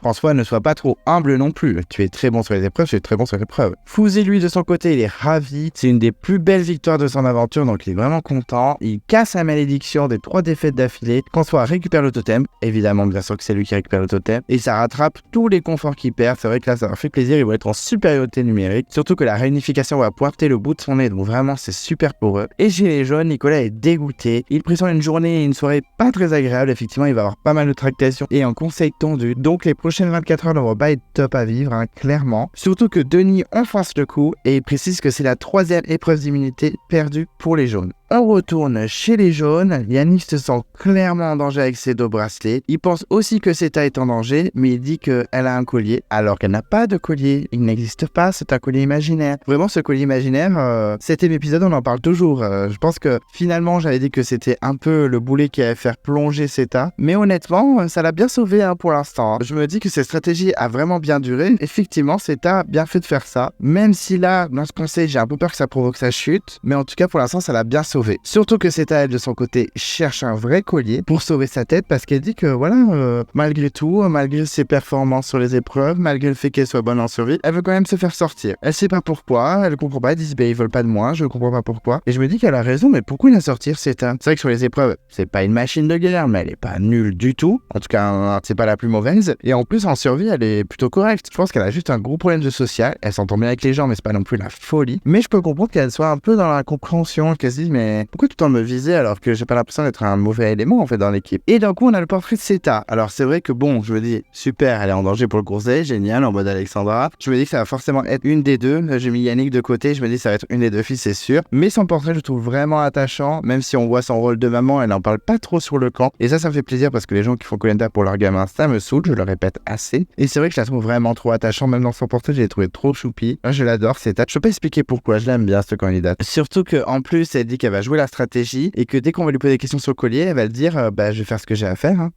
François, ne sois pas trop humble non plus. Tu es très bon sur les épreuves, tu es très bon sur les épreuves. Fouzi, lui, de son côté, il est ravi. C'est une des plus belles victoires de son aventure, donc il est vraiment content. Il casse la malédiction des 3 défaites d'affilée. François récupère le totem. Évidemment, bien sûr que c'est lui qui récupère le totem. Et ça rattrape tous les conflits qui perd. C'est vrai que là ça leur fait plaisir, ils vont être en supériorité numérique, surtout que la réunification va pointer le bout de son nez, donc vraiment c'est super pour eux. Et chez les jeunes, Nicolas est dégoûté, il pressent une journée et une soirée pas très agréable. Effectivement, il va avoir pas mal de tractations et un conseil tendu, donc les prochaines 24 heures ne vont pas être top à vivre, clairement. Surtout que Denis enfonce le coup et il précise que c'est la 3e épreuve d'immunité perdue pour les jaunes. On retourne chez les jaunes. Yannick se sent clairement en danger avec ses 2 bracelets. Il pense aussi que Seta est en danger, mais il dit qu'elle a un collier, alors qu'elle n'a pas de collier. Il n'existe pas, c'est un collier imaginaire. Vraiment, ce collier imaginaire, 7e épisode, on en parle toujours. Je pense que finalement, j'avais dit que c'était un peu le boulet qui allait faire plonger Seta. Mais honnêtement, ça l'a bien sauvé pour l'instant. Je me dis que cette stratégie a vraiment bien duré. Effectivement, Seta a bien fait de faire ça. Même si là, dans ce conseil, j'ai un peu peur que ça provoque sa chute. Mais en tout cas, pour l'instant, ça l'a bien sauvé. sauver. Surtout que Seta, elle, de son côté, cherche un vrai collier pour sauver sa tête parce qu'elle dit que voilà, malgré tout, malgré ses performances sur les épreuves, malgré le fait qu'elle soit bonne en survie, elle veut quand même se faire sortir. Elle sait pas pourquoi, elle comprend pas, elle dit ils veulent pas de moi, je comprends pas pourquoi. Et je me dis qu'elle a raison, mais pourquoi la sortir Seta? C'est vrai que sur les épreuves, c'est pas une machine de guerre, mais elle est pas nulle du tout. En tout cas, c'est pas la plus mauvaise. Et en plus, en survie, elle est plutôt correcte. Je pense qu'elle a juste un gros problème de social. Elle s'entend bien avec les gens, mais c'est pas non plus la folie. Mais je peux comprendre qu'elle soit un peu dans la compréhension, qu'elle se dise mais pourquoi tout le temps me viser alors que j'ai pas l'impression d'être un mauvais élément en fait dans l'équipe. Et d'un coup, on a le portrait de Seta. Alors c'est vrai que bon, je me dis super, elle est en danger pour le conseil, génial, en mode Alexandra. Je me dis que ça va forcément être une des deux. J'ai mis Yannick de côté, je me dis que ça va être une des deux filles, c'est sûr. Mais son portrait, je le trouve vraiment attachant, même si on voit son rôle de maman, elle en parle pas trop sur le camp. Et ça me fait plaisir parce que les gens qui font Koh-Lanta pour leur gamin, ça me saoule, je le répète assez. Et c'est vrai que je la trouve vraiment trop attachante, même dans son portrait, je l'ai trouvé trop choupi. Moi, je l'adore, Seta. Je peux pas expliquer pourquoi, je l'aime bien cette candidate. Surtout qu'en plus, elle dit qu'elle va jouer la stratégie et que dès qu'on va lui poser des questions sur le collier, elle va le dire je vais faire ce que j'ai à faire.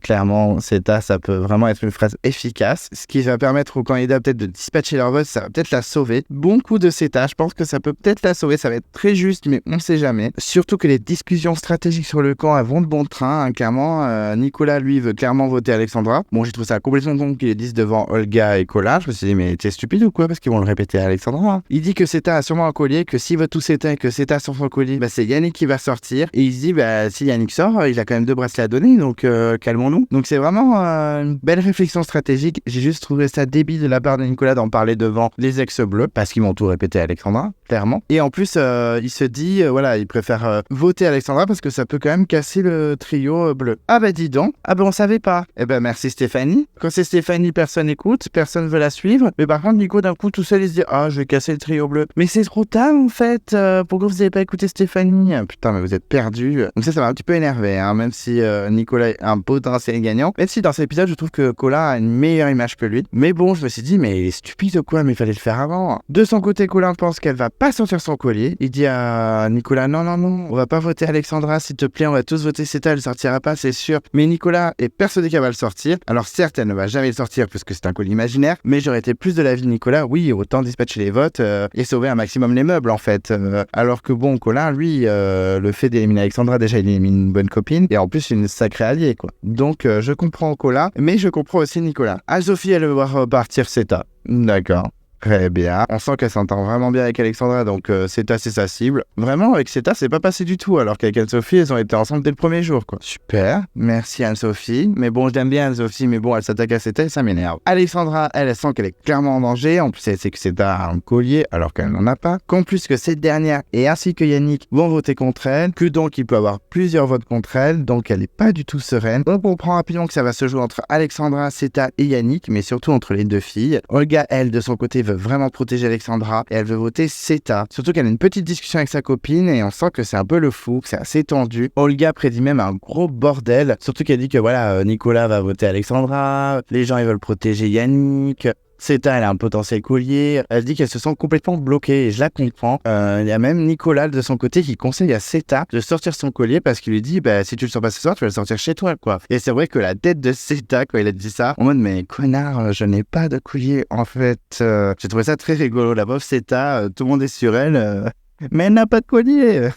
Clairement, Seta, ça peut vraiment être une phrase efficace, ce qui va permettre aux candidats peut-être de dispatcher leur vote, ça va peut-être la sauver. Bon coup de Seta, je pense que ça peut peut-être la sauver, ça va être très juste, mais on sait jamais. Surtout que les discussions stratégiques sur le camp, elles vont de bon train, clairement. Nicolas, lui, veut clairement voter Alexandra. Bon, j'ai trouvé ça complètement con qu'il les dise devant Olga et Cola. Je me suis dit, mais t'es stupide ou quoi? Parce qu'ils vont le répéter à Alexandra. Il dit que Seta a sûrement un collier, que s'il veut tout Seta et que Seta sur son collier, c'est Yannick qui va sortir. Et il se dit, si Yannick sort, il a quand même 2 bracelets à donner, donc calmons-nous. Donc c'est vraiment une belle réflexion stratégique. J'ai juste trouvé ça débile de la part de Nicolas d'en parler devant les ex-bleus, parce qu'ils vont tout répéter à Alexandra, clairement. Et en plus, il se dit, il préfère voter Alexandra parce que ça peut quand même casser le trio bleu. Ah dis donc, on savait pas. Merci Stéphanie. Quand c'est Stéphanie, personne écoute, personne veut la suivre. Mais par contre, Nico, d'un coup, tout seul, il se dit, je vais casser le trio bleu. Mais c'est trop tard, en fait. Pourquoi vous avez pas écouté Stéphanie? Putain, mais vous êtes perdus. Donc ça m'a un petit peu énervé, même si Nicolas est un potentiel gagnant. Même si dans cet épisode, je trouve que Colin a une meilleure image que lui. Mais bon, je me suis dit, mais il est stupide ou quoi? Mais il fallait le faire avant. De son côté, Colin pense qu'elle va pas sortir son collier. Il dit à Nicolas, non, on va pas voter Alexandra, s'il te plaît, on va tous voter Seta, elle sortira pas, c'est sûr. Mais Nicolas est persuadé qu'elle va le sortir. Alors certes, elle ne va jamais le sortir puisque c'est un collier imaginaire, mais j'aurais été plus de l'avis de Nicolas, oui, autant dispatcher les votes et sauver un maximum les meubles en fait. Alors que bon, Colin, lui, le fait d'éliminer Alexandra, déjà il élimine une bonne copine et en plus une sacrée alliée quoi. Donc je comprends Colin, mais je comprends aussi Nicolas. Sophie, elle va voir repartir Seta. D'accord. Très bien. On sent qu'elle s'entend vraiment bien avec Alexandra, donc Seta, c'est sa cible. Vraiment, avec Seta, c'est pas passé du tout, alors qu'avec Anne-Sophie, elles ont été ensemble dès le premier jour, quoi. Super. Merci Anne-Sophie. Mais bon, je l'aime bien Anne-Sophie, mais bon, elle s'attaque à Seta et ça m'énerve. Alexandra, elle sent qu'elle est clairement en danger. En plus, elle sait que Seta a un collier, alors qu'elle n'en a pas. Qu'en plus que cette dernière, et ainsi que Yannick, vont voter contre elle, que donc il peut avoir plusieurs votes contre elle, donc elle est pas du tout sereine. On comprend rapidement que ça va se jouer entre Alexandra, Seta et Yannick, mais surtout entre les deux filles. Olga, elle, de son côté, veut vraiment protéger Alexandra et elle veut voter Seta. Surtout qu'elle a une petite discussion avec sa copine et on sent que c'est un peu le fou, que c'est assez tendu. Olga prédit même un gros bordel, surtout qu'elle dit que Nicolas va voter Alexandra, les gens ils veulent protéger Yannick. Seta, elle a un potentiel collier. Elle dit qu'elle se sent complètement bloquée et je la comprends. Il y a même Nicolas de son côté qui conseille à Seta de sortir son collier parce qu'il lui dit si tu le sors pas ce soir, tu vas le sortir chez toi quoi. Et c'est vrai que la tête de Seta quand il a dit ça, en mode mais connard, je n'ai pas de collier en fait. J'ai trouvé ça très rigolo. La pauvre Seta, tout le monde est sur elle, mais elle n'a pas de collier.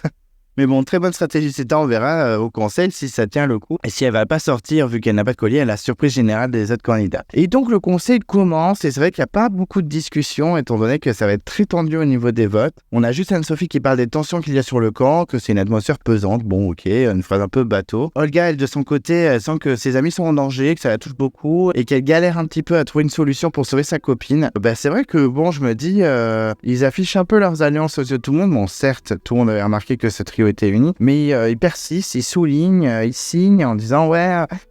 Mais bon, très bonne stratégie Seta, on verra au conseil si ça tient le coup. Et si elle va pas sortir, vu qu'elle n'a pas de collier, elle a la surprise générale des autres candidats. Et donc le conseil commence, et c'est vrai qu'il n'y a pas beaucoup de discussions, étant donné que ça va être très tendu au niveau des votes. On a juste Anne-Sophie qui parle des tensions qu'il y a sur le camp, que c'est une atmosphère pesante, bon ok, une phrase un peu bateau. Olga, elle de son côté, elle sent que ses amis sont en danger, que ça la touche beaucoup, et qu'elle galère un petit peu à trouver une solution pour sauver sa copine. C'est vrai que bon, je me dis, ils affichent un peu leurs alliances aux yeux de tout le monde. Bon, certes, tout le monde avait remarqué que ce trio était uni, mais il persiste, il souligne, il signe en disant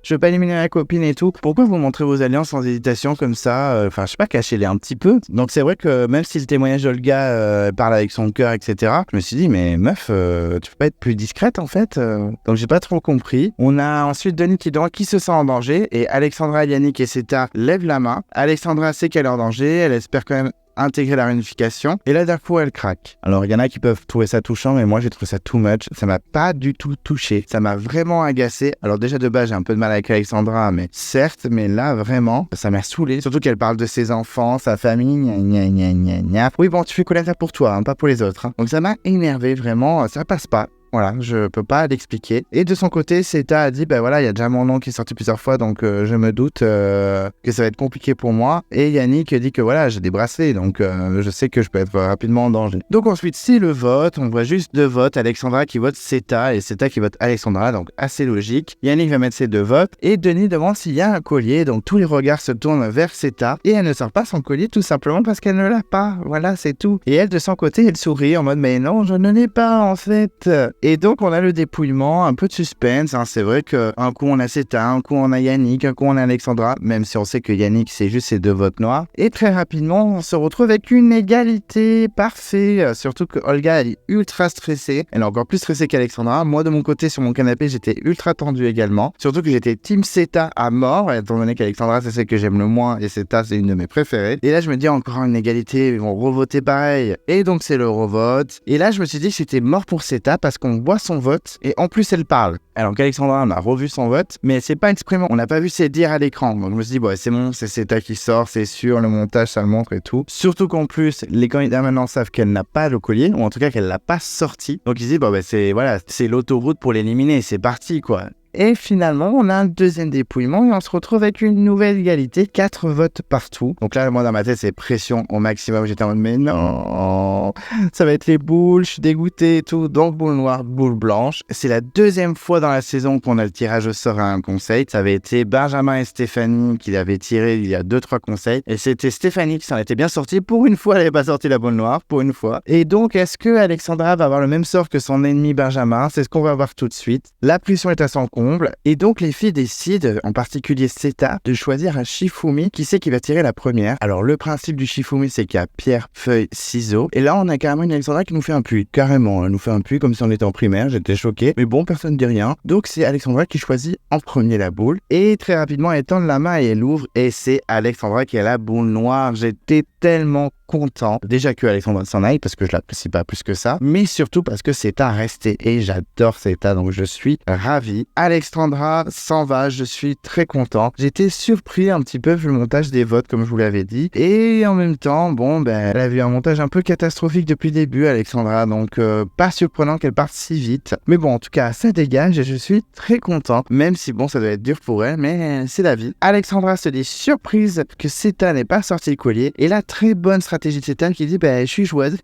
je veux pas éliminer ma copine et tout. Pourquoi vous montrez vos alliances sans hésitation comme ça? Enfin, je sais pas, cachez-les un petit peu. Donc c'est vrai que même si le témoignage d'Olga parle avec son cœur, etc., je me suis dit mais meuf, tu peux pas être plus discrète en fait. Donc j'ai pas trop compris. On a ensuite Denis qui se sent en danger et Alexandra, Yannick et Seta lèvent la main. Alexandra sait qu'elle est en danger, elle espère quand même intégrer la réunification. Et là, d'un coup, elle craque. Alors, il y en a qui peuvent trouver ça touchant, mais moi, j'ai trouvé ça too much. Ça m'a pas du tout touché. Ça m'a vraiment agacé. Alors, déjà, de base, j'ai un peu de mal avec Alexandra, mais certes, mais là, vraiment, ça m'a saoulé. Surtout qu'elle parle de ses enfants, sa famille, gna gna gna gna. Oui, bon, tu fais Koh-Lanta pour toi, hein, pas pour les autres. Hein. Donc, ça m'a énervé, vraiment. Ça passe pas. Voilà, je peux pas l'expliquer. Et de son côté, Seta a dit, ben voilà, il y a déjà mon nom qui est sorti plusieurs fois, donc je me doute que ça va être compliqué pour moi. Et Yannick dit que voilà, j'ai des bracelets, donc je sais que je peux être rapidement en danger. Donc ensuite, c'est le vote. On voit juste 2 votes. Alexandra qui vote Seta et Seta qui vote Alexandra, donc assez logique. Yannick va mettre ses 2 votes. Et Denis demande s'il y a un collier, donc tous les regards se tournent vers Seta. Et elle ne sort pas son collier tout simplement parce qu'elle ne l'a pas. Voilà, c'est tout. Et elle, de son côté, elle sourit en mode, mais non, je ne l'ai pas en fait. Et donc, on a le dépouillement, un peu de suspense. Hein. C'est vrai qu'un coup, on a Seta, un coup, on a Yannick, un coup, on a Alexandra, même si on sait que Yannick, c'est juste ses 2 votes noirs. Et très rapidement, on se retrouve avec une égalité parfaite. Surtout que Olga, elle est ultra stressée. Elle est encore plus stressée qu'Alexandra. Moi, de mon côté, sur mon canapé, j'étais ultra tendu également. Surtout que j'étais team Seta à mort, étant donné qu'Alexandra, c'est celle que j'aime le moins, et Seta, c'est une de mes préférées. Et là, je me dis, encore une égalité, ils vont revoter pareil. Et donc, c'est le revote. Et là, je me suis dit que c'était mort pour Seta parce qu'on voit son vote et en plus elle parle. Alors qu'Alexandra on a revu son vote, mais c'est pas exprimé, on n'a pas vu ses dires à l'écran. Donc je me suis dit, bon, c'est bon, c'est Seta qui sort, c'est sûr, le montage ça le montre et tout. Surtout qu'en plus, les candidats maintenant savent qu'elle n'a pas le collier, ou en tout cas qu'elle l'a pas sorti. Donc ils se disent, bon, c'est l'autoroute pour l'éliminer, c'est parti quoi. Et finalement, on a un deuxième dépouillement et on se retrouve avec une nouvelle égalité, 4 votes partout. Donc là, moi, dans ma tête, c'est pression au maximum. J'étais en mode, mais non, ça va être les boules, je suis dégoûté et tout. Donc, boule noire, boule blanche. C'est la 2e fois dans la saison qu'on a le tirage au sort à un conseil. Ça avait été Benjamin et Stéphanie qui l'avaient tiré il y a 2-3 conseils. Et c'était Stéphanie qui s'en était bien sortie. Pour une fois, elle n'avait pas sorti la boule noire, pour une fois. Et donc, est-ce que Alexandra va avoir le même sort que son ennemi Benjamin? C'est ce qu'on va voir tout de suite. La pression est à son comble. Et donc les filles décident, en particulier Seta, de choisir un Shifumi qui sait qui va tirer la première. Alors le principe du Shifumi, c'est qu'il y a pierre, feuille, ciseaux. Et là on a carrément une Alexandra qui nous fait un puits. Carrément, elle nous fait un puits comme si on était en primaire. J'étais choqué. Mais bon, personne ne dit rien. Donc c'est Alexandra qui choisit en premier la boule. Et très rapidement elle tend la main et elle ouvre. Et c'est Alexandra qui a la boule noire. J'étais tellement content. Déjà que Alexandra s'en aille parce que je l'apprécie pas plus que ça. Mais surtout parce que Seta resté. Et j'adore Seta. Donc je suis ravi. Alexandra s'en va, je suis très content. J'étais surpris un petit peu vu le montage des votes, comme je vous l'avais dit. Et en même temps, elle a vu un montage un peu catastrophique depuis le début, Alexandra. Donc, pas surprenant qu'elle parte si vite. Mais bon, en tout cas, ça dégage et je suis très content. Même si, ça doit être dur pour elle, mais c'est la vie. Alexandra se dit surprise que Seta n'ait pas sorti le collier. Et la très bonne stratégie de Seta qui dit, je suis joueuse.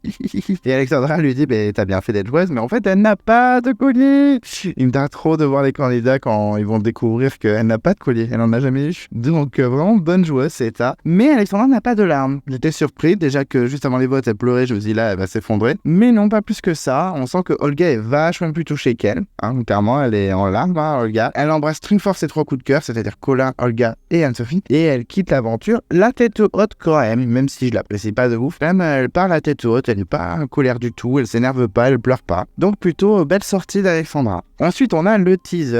Et Alexandra lui dit, t'as bien fait d'être joueuse, mais en fait, elle n'a pas de collier. Il me tarde trop de voir les candidats quand ils vont découvrir qu'elle n'a pas de collier, elle en a jamais eu. Donc vraiment bonne joueuse, c'est ça. Mais Alexandra n'a pas de larmes. J'étais surpris, déjà que juste avant les votes, elle pleurait, je me dis là, elle va s'effondrer. Mais non, pas plus que ça. On sent que Olga est vachement plus touchée qu'elle. Clairement, elle est en larmes, Olga. Elle embrasse très fort ses 3 coups de cœur, c'est-à-dire Colin, Olga et Anne-Sophie. Et elle quitte l'aventure la tête haute quand même si je l'apprécie pas de ouf. Même elle part la tête haute, elle n'est pas en colère du tout, elle s'énerve pas, elle pleure pas. Donc plutôt belle sortie d'Alexandra. Ensuite, on a le teaser.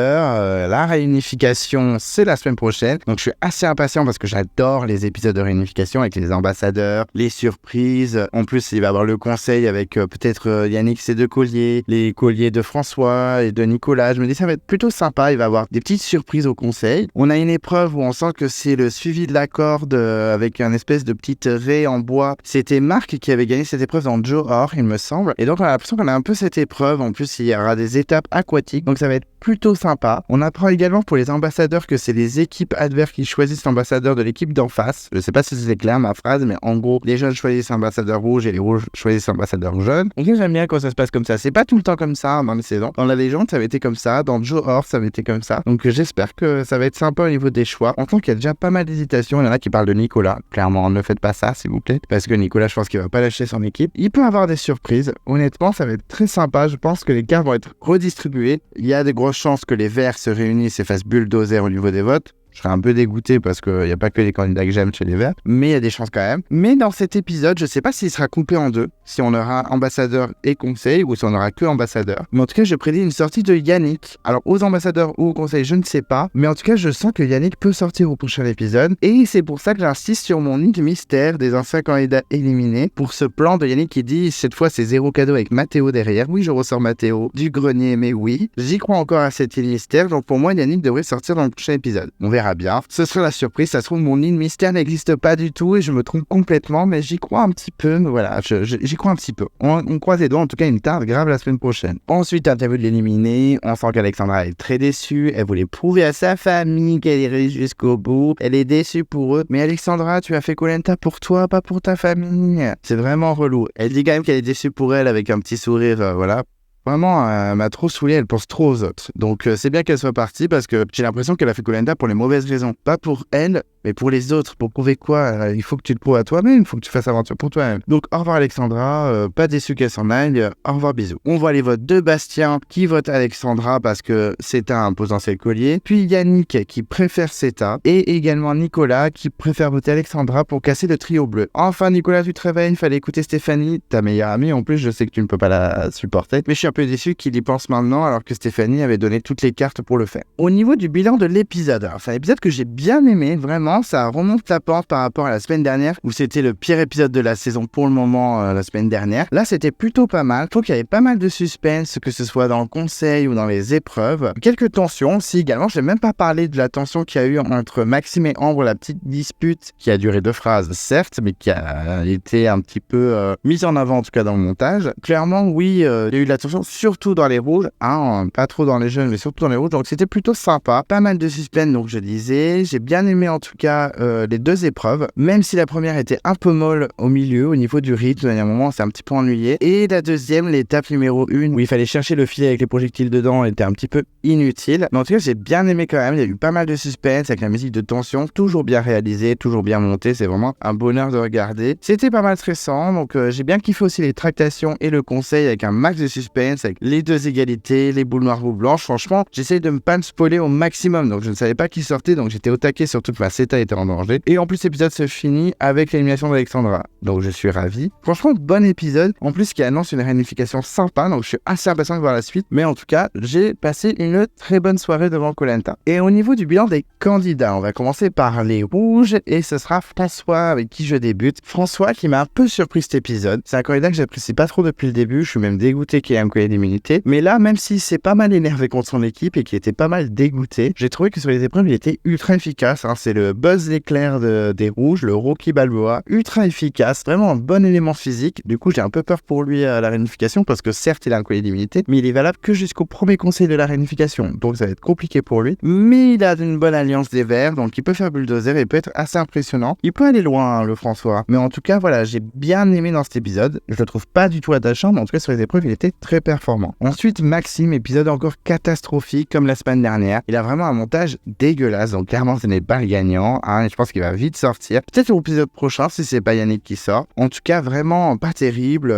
La réunification, c'est la semaine prochaine. Donc, je suis assez impatient parce que j'adore les épisodes de réunification avec les ambassadeurs, les surprises. En plus, il va y avoir le conseil avec peut-être Yannick, ses 2 colliers, les colliers de François et de Nicolas. Je me dis, ça va être plutôt sympa. Il va y avoir des petites surprises au conseil. On a une épreuve où on sent que c'est le suivi de la corde avec un espèce de petite raie en bois. C'était Marc qui avait gagné cette épreuve dans Johor, il me semble. Et donc, on a l'impression qu'on a un peu cette épreuve. En plus, il y aura des étapes aquatiques. Donc, ça va être plutôt sympa. On apprend également pour les ambassadeurs que c'est les équipes adverses qui choisissent l'ambassadeur de l'équipe d'en face. Je sais pas si c'est clair ma phrase, mais en gros, les jeunes choisissent l'ambassadeur rouge et les rouges choisissent l'ambassadeur jaune. Donc j'aime bien quand ça se passe comme ça. C'est pas tout le temps comme ça dans les saisons. Dans la légende, ça avait été comme ça. Dans Johor, ça avait été comme ça. Donc j'espère que ça va être sympa au niveau des choix. On sent qu'il y a déjà pas mal d'hésitations. Il y en a qui parlent de Nicolas. Clairement, ne faites pas ça, s'il vous plaît. Parce que Nicolas, je pense qu'il va pas lâcher son équipe. Il peut avoir des surprises. Honnêtement, ça va être très sympa. Je pense que les cartes vont être redistribuées. Il y a des grosses chances que les verts se réunissent et fassent bulldozer au niveau des votes. Je serais un peu dégoûté parce qu'il n'y a pas que les candidats que j'aime chez les Verts, mais il y a des chances quand même. Mais dans cet épisode, je sais pas s'il sera coupé en deux, si on aura ambassadeur et conseil ou si on aura que ambassadeur. Mais en tout cas, je prédis une sortie de Yannick. Alors aux ambassadeurs ou au conseil, je ne sais pas, mais en tout cas, je sens que Yannick peut sortir au prochain épisode et c'est pour ça que j'insiste sur mon nid mystère des anciens candidats éliminés pour ce plan de Yannick qui dit cette fois c'est 0 cadeau avec Mathéo derrière. Oui, je ressors Mathéo du grenier, mais oui, j'y crois encore à cette île mystère, donc pour moi Yannick devrait sortir dans le prochain épisode. On verra bien, ce sera la surprise, ça se trouve mon île mystère n'existe pas du tout et je me trompe complètement, mais j'y crois un petit peu, mais voilà, j'y crois un petit peu. On croise les doigts, en tout cas il me tarde grave la semaine prochaine. Ensuite, interview de l'éliminé, on sent qu'Alexandra est très déçue, elle voulait prouver à sa famille qu'elle irait jusqu'au bout, elle est déçue pour eux, mais Alexandra, tu as fait Koh Lanta pour toi, pas pour ta famille. C'est vraiment relou. Elle dit quand même qu'elle est déçue pour elle avec un petit sourire, voilà. Vraiment, elle m'a trop saoulé, elle pense trop aux autres. Donc c'est bien qu'elle soit partie parce que j'ai l'impression qu'elle a fait Koh Lanta pour les mauvaises raisons. Pas pour elle, mais pour les autres. Pour prouver quoi? Il faut que tu te prouves à toi-même, il faut que tu fasses aventure pour toi-même. Donc au revoir Alexandra, pas déçu qu'elle s'en aille, au revoir, bisous. On voit les votes de Bastien qui vote Alexandra parce que Seta a un potentiel collier, puis Yannick qui préfère Seta, et également Nicolas qui préfère voter Alexandra pour casser le trio bleu. Enfin Nicolas, tu te réveilles, il fallait écouter Stéphanie, ta meilleure amie, en plus je sais que tu ne peux pas la supporter, mais je suis un peu déçu qu'il y pense maintenant alors que Stéphanie avait donné toutes les cartes pour le faire. Au niveau du bilan de l'épisode, c'est un épisode que j'ai bien aimé, vraiment, ça remonte la pente par rapport à la semaine dernière où c'était le pire épisode de la saison pour le moment la semaine dernière. Là c'était plutôt pas mal, je trouve qu'il y avait pas mal de suspense, que ce soit dans le conseil ou dans les épreuves. Quelques tensions aussi également, je n'ai même pas parlé de la tension qu'il y a eu entre Maxime et Ambre, la petite dispute qui a duré 2 phrases certes, mais qui a été un petit peu mise en avant en tout cas dans le montage. Clairement oui, il y a eu de la tension surtout dans les rouges, pas trop dans les jeunes mais surtout dans les rouges, donc c'était plutôt sympa, pas mal de suspense donc je disais, j'ai bien aimé en tout cas les 2 épreuves, même si la première était un peu molle au milieu, au niveau du rythme, il y a un moment on s'est un petit peu ennuyé, et la deuxième, l'étape numéro 1 où il fallait chercher le filet avec les projectiles dedans était un petit peu inutile, mais en tout cas j'ai bien aimé quand même, il y a eu pas mal de suspense avec la musique de tension, toujours bien réalisée, toujours bien montée, c'est vraiment un bonheur de regarder, c'était pas mal stressant, donc j'ai bien kiffé aussi les tractations et le conseil avec un max de suspense, avec les 2 égalités, les boules noires ou blanches, franchement j'essaye de me pas me spoiler au maximum, donc je ne savais pas qui sortait, donc j'étais au taquet, surtout que ma Seta était en danger, et en plus l'épisode se finit avec l'élimination d'Alexandra, donc je suis ravi, franchement bon épisode, en plus qui annonce une réunification sympa, donc je suis assez impatient de voir la suite, mais en tout cas j'ai passé une très bonne soirée devant Koh Lanta. Et au niveau du bilan des candidats, on va commencer par les rouges, et ce sera François avec qui je débute. François qui m'a un peu surpris cet épisode, c'est un candidat que j'apprécie pas trop depuis le début, je suis même dégoûté qu'il ait un collier d'immunité, mais là même s'il s'est pas mal énervé contre son équipe et qu'il était pas mal dégoûté, j'ai trouvé que sur les épreuves il était ultra efficace, c'est le Buzz l'éclair des rouges, le Rocky Balboa, ultra efficace, vraiment un bon élément physique, du coup j'ai un peu peur pour lui à la réunification parce que certes il a un collier d'immunité, mais il est valable que jusqu'au premier conseil de la réunification, donc ça va être compliqué pour lui, mais il a une bonne alliance des Verts, donc il peut faire bulldozer et peut être assez impressionnant, il peut aller loin le François, mais en tout cas voilà, j'ai bien aimé dans cet épisode, je le trouve pas du tout attachant, mais en tout cas sur les épreuves il était très performant. Ensuite Maxime, épisode encore catastrophique comme la semaine dernière, il a vraiment un montage dégueulasse, donc clairement ce n'est pas le gagnant, je pense qu'il va vite sortir, peut-être au épisode prochain si c'est pas Yannick qui sort, en tout cas vraiment pas terrible,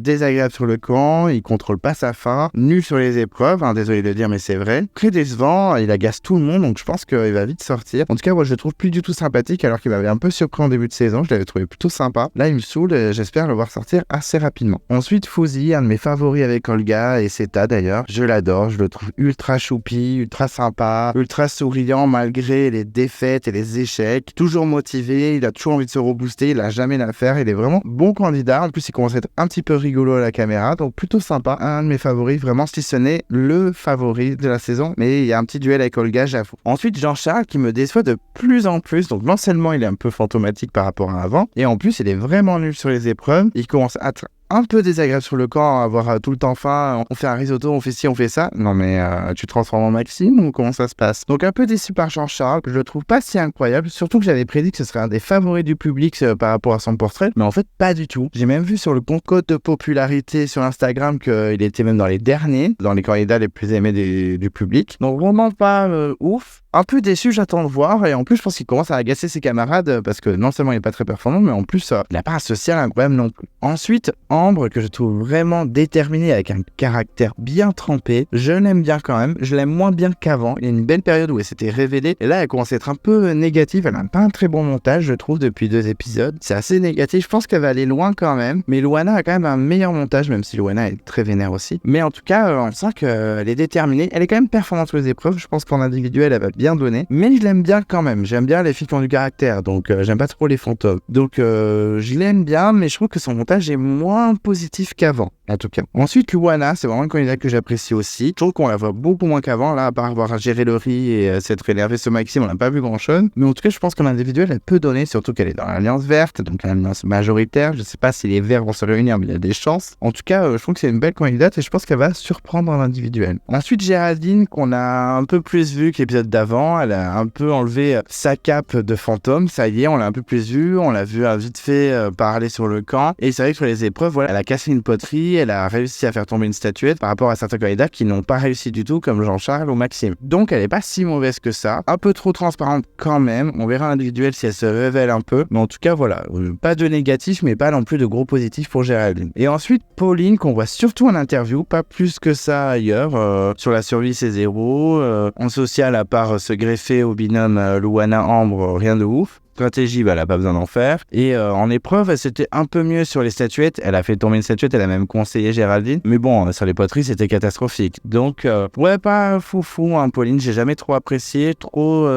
désagréable sur le camp, il contrôle pas sa fin, nul sur les épreuves, désolé de le dire mais c'est vrai, très décevant, il agace tout le monde, donc je pense qu'il va vite sortir. En tout cas moi je le trouve plus du tout sympathique alors qu'il m'avait un peu surpris en début de saison, je l'avais trouvé plutôt sympa, là il me saoule et j'espère le voir sortir assez rapidement. Ensuite Fouzi, un de mes favoris avec Olga et Seta d'ailleurs, je l'adore, je le trouve ultra choupi, ultra sympa, ultra souriant malgré les défaites et les échecs, toujours motivé, il a toujours envie de se rebooster, il a jamais l'affaire, il est vraiment bon candidat, en plus il commence à être un petit peu rigolo à la caméra, donc plutôt sympa, un de mes favoris, vraiment si ce n'est le favori de la saison, mais il y a un petit duel avec Olga, j'avoue. Ensuite Jean-Charles qui me déçoit de plus en plus, donc non seulement il est un peu fantomatique par rapport à avant, et en plus il est vraiment nul sur les épreuves, il commence à être un peu désagréable sur le camp, avoir tout le temps faim, on fait un risotto, on fait ci, on fait ça. Non mais tu te transformes en Maxime ou comment ça se passe? Donc un peu déçu par Jean-Charles, je le trouve pas si incroyable, surtout que j'avais prédit que ce serait un des favoris du public par rapport à son portrait, mais en fait pas du tout. J'ai même vu sur le compte de popularité sur Instagram qu'il était même dans les derniers, dans les candidats les plus aimés du public. Donc vraiment pas ouf. Un peu déçu, j'attends de voir, et en plus je pense qu'il commence à agacer ses camarades parce que non seulement il est pas très performant, mais en plus il a pas un social incroyable non plus. Ensuite, Ambre, que je trouve vraiment déterminée avec un caractère bien trempé. Je l'aime bien quand même, je l'aime moins bien qu'avant. Il y a une belle période où elle s'était révélée et là elle commence à être un peu négative. Elle n'a pas un très bon montage, je trouve, depuis 2 épisodes. C'est assez négatif, je pense qu'elle va aller loin quand même. Mais Luana a quand même un meilleur montage, même si Luana est très vénère aussi. Mais en tout cas, on sent qu'elle est déterminée. Elle est quand même performante sur les épreuves, je pense qu'en individuel elle va bien donner. Mais je l'aime bien quand même, j'aime bien les filles qui ont du caractère, donc j'aime pas trop les fantômes. Donc je l'aime bien, mais je trouve que son montage est moins positif qu'avant, en tout cas. Ensuite, Luana, c'est vraiment une candidate que j'apprécie aussi. Je trouve qu'on la voit beaucoup moins qu'avant, là, à part avoir géré le riz et s'être énervé ce Maxime, on n'a pas vu grand-chose. Mais en tout cas, je pense qu'en individuel, elle peut donner, surtout qu'elle est dans l'Alliance verte, donc l'Alliance majoritaire. Je sais pas si les verts vont se réunir, mais il y a des chances. En tout cas, je trouve que c'est une belle candidate et je pense qu'elle va surprendre en individuel. Ensuite, Géraldine, qu'on a un peu plus vu que l'épisode d'avant, elle a un peu enlevé sa cape de fantôme, ça y est, on l'a un peu plus vu, on l'a vu vite fait parler sur le camp, et c'est vrai que sur les épreuves, voilà, elle a cassé une poterie, elle a réussi à faire tomber une statuette par rapport à certains candidats qui n'ont pas réussi du tout, comme Jean-Charles ou Maxime. Donc elle est pas si mauvaise que ça, un peu trop transparente quand même, on verra l'individuel si elle se révèle un peu, mais en tout cas voilà, pas de négatif, mais pas non plus de gros positifs pour Géraldine. Et ensuite, Pauline, qu'on voit surtout en interview, pas plus que ça ailleurs, sur la survie c'est zéro, en social à part se greffer au binôme Luana-Ambre, rien de ouf. Stratégie, elle n'a pas besoin d'en faire. Et en épreuve, c'était un peu mieux sur les statuettes. Elle a fait tomber une statuette, elle a même conseillé Géraldine. Mais bon, sur les poteries, c'était catastrophique. Donc, ouais, pas foufou, hein, Pauline. J'ai jamais trop apprécié. Trop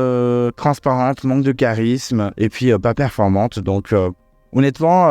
transparente, manque de charisme. Et puis, pas performante. Donc, honnêtement,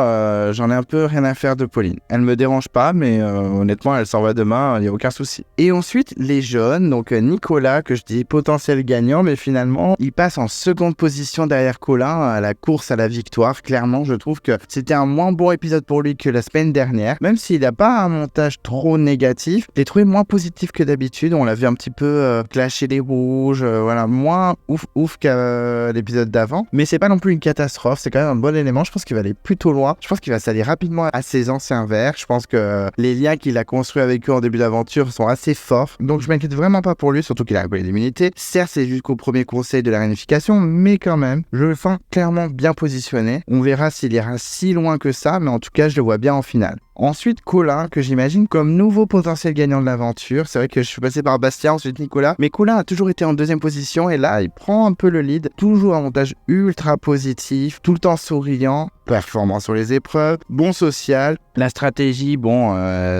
j'en ai un peu rien à faire de Pauline. Elle me dérange pas, mais honnêtement, elle s'en va demain, il n'y a aucun souci. Et ensuite, les jeunes, donc Nicolas, que je dis potentiel gagnant, mais finalement, il passe en seconde position derrière Colin à la course à la victoire. Clairement, je trouve que c'était un moins bon épisode pour lui que la semaine dernière. Même s'il n'a pas un montage trop négatif, je l'ai trouvé moins positif que d'habitude. On l'a vu un petit peu clasher les rouges, voilà, moins ouf qu'à l'épisode d'avant. Mais c'est pas non plus une catastrophe, c'est quand même un bon élément. Je pense qu'il va aller plutôt loin. Je pense qu'il va s'allier rapidement à ses anciens verts. Je pense que les liens qu'il a construits avec eux en début d'aventure sont assez forts. Donc je m'inquiète vraiment pas pour lui, surtout qu'il a récolté l'immunité. Certes, c'est jusqu'au premier conseil de la réunification, mais quand même, je le sens clairement bien positionné. On verra s'il ira si loin que ça, mais en tout cas, je le vois bien en finale. Ensuite, Colin, que j'imagine comme nouveau potentiel gagnant de l'aventure. C'est vrai que je suis passé par Bastien, ensuite Nicolas. Mais Colin a toujours été en deuxième position et là, il prend un peu le lead. Toujours un montage ultra positif, tout le temps souriant, performant sur les épreuves, bon social. La stratégie, bon,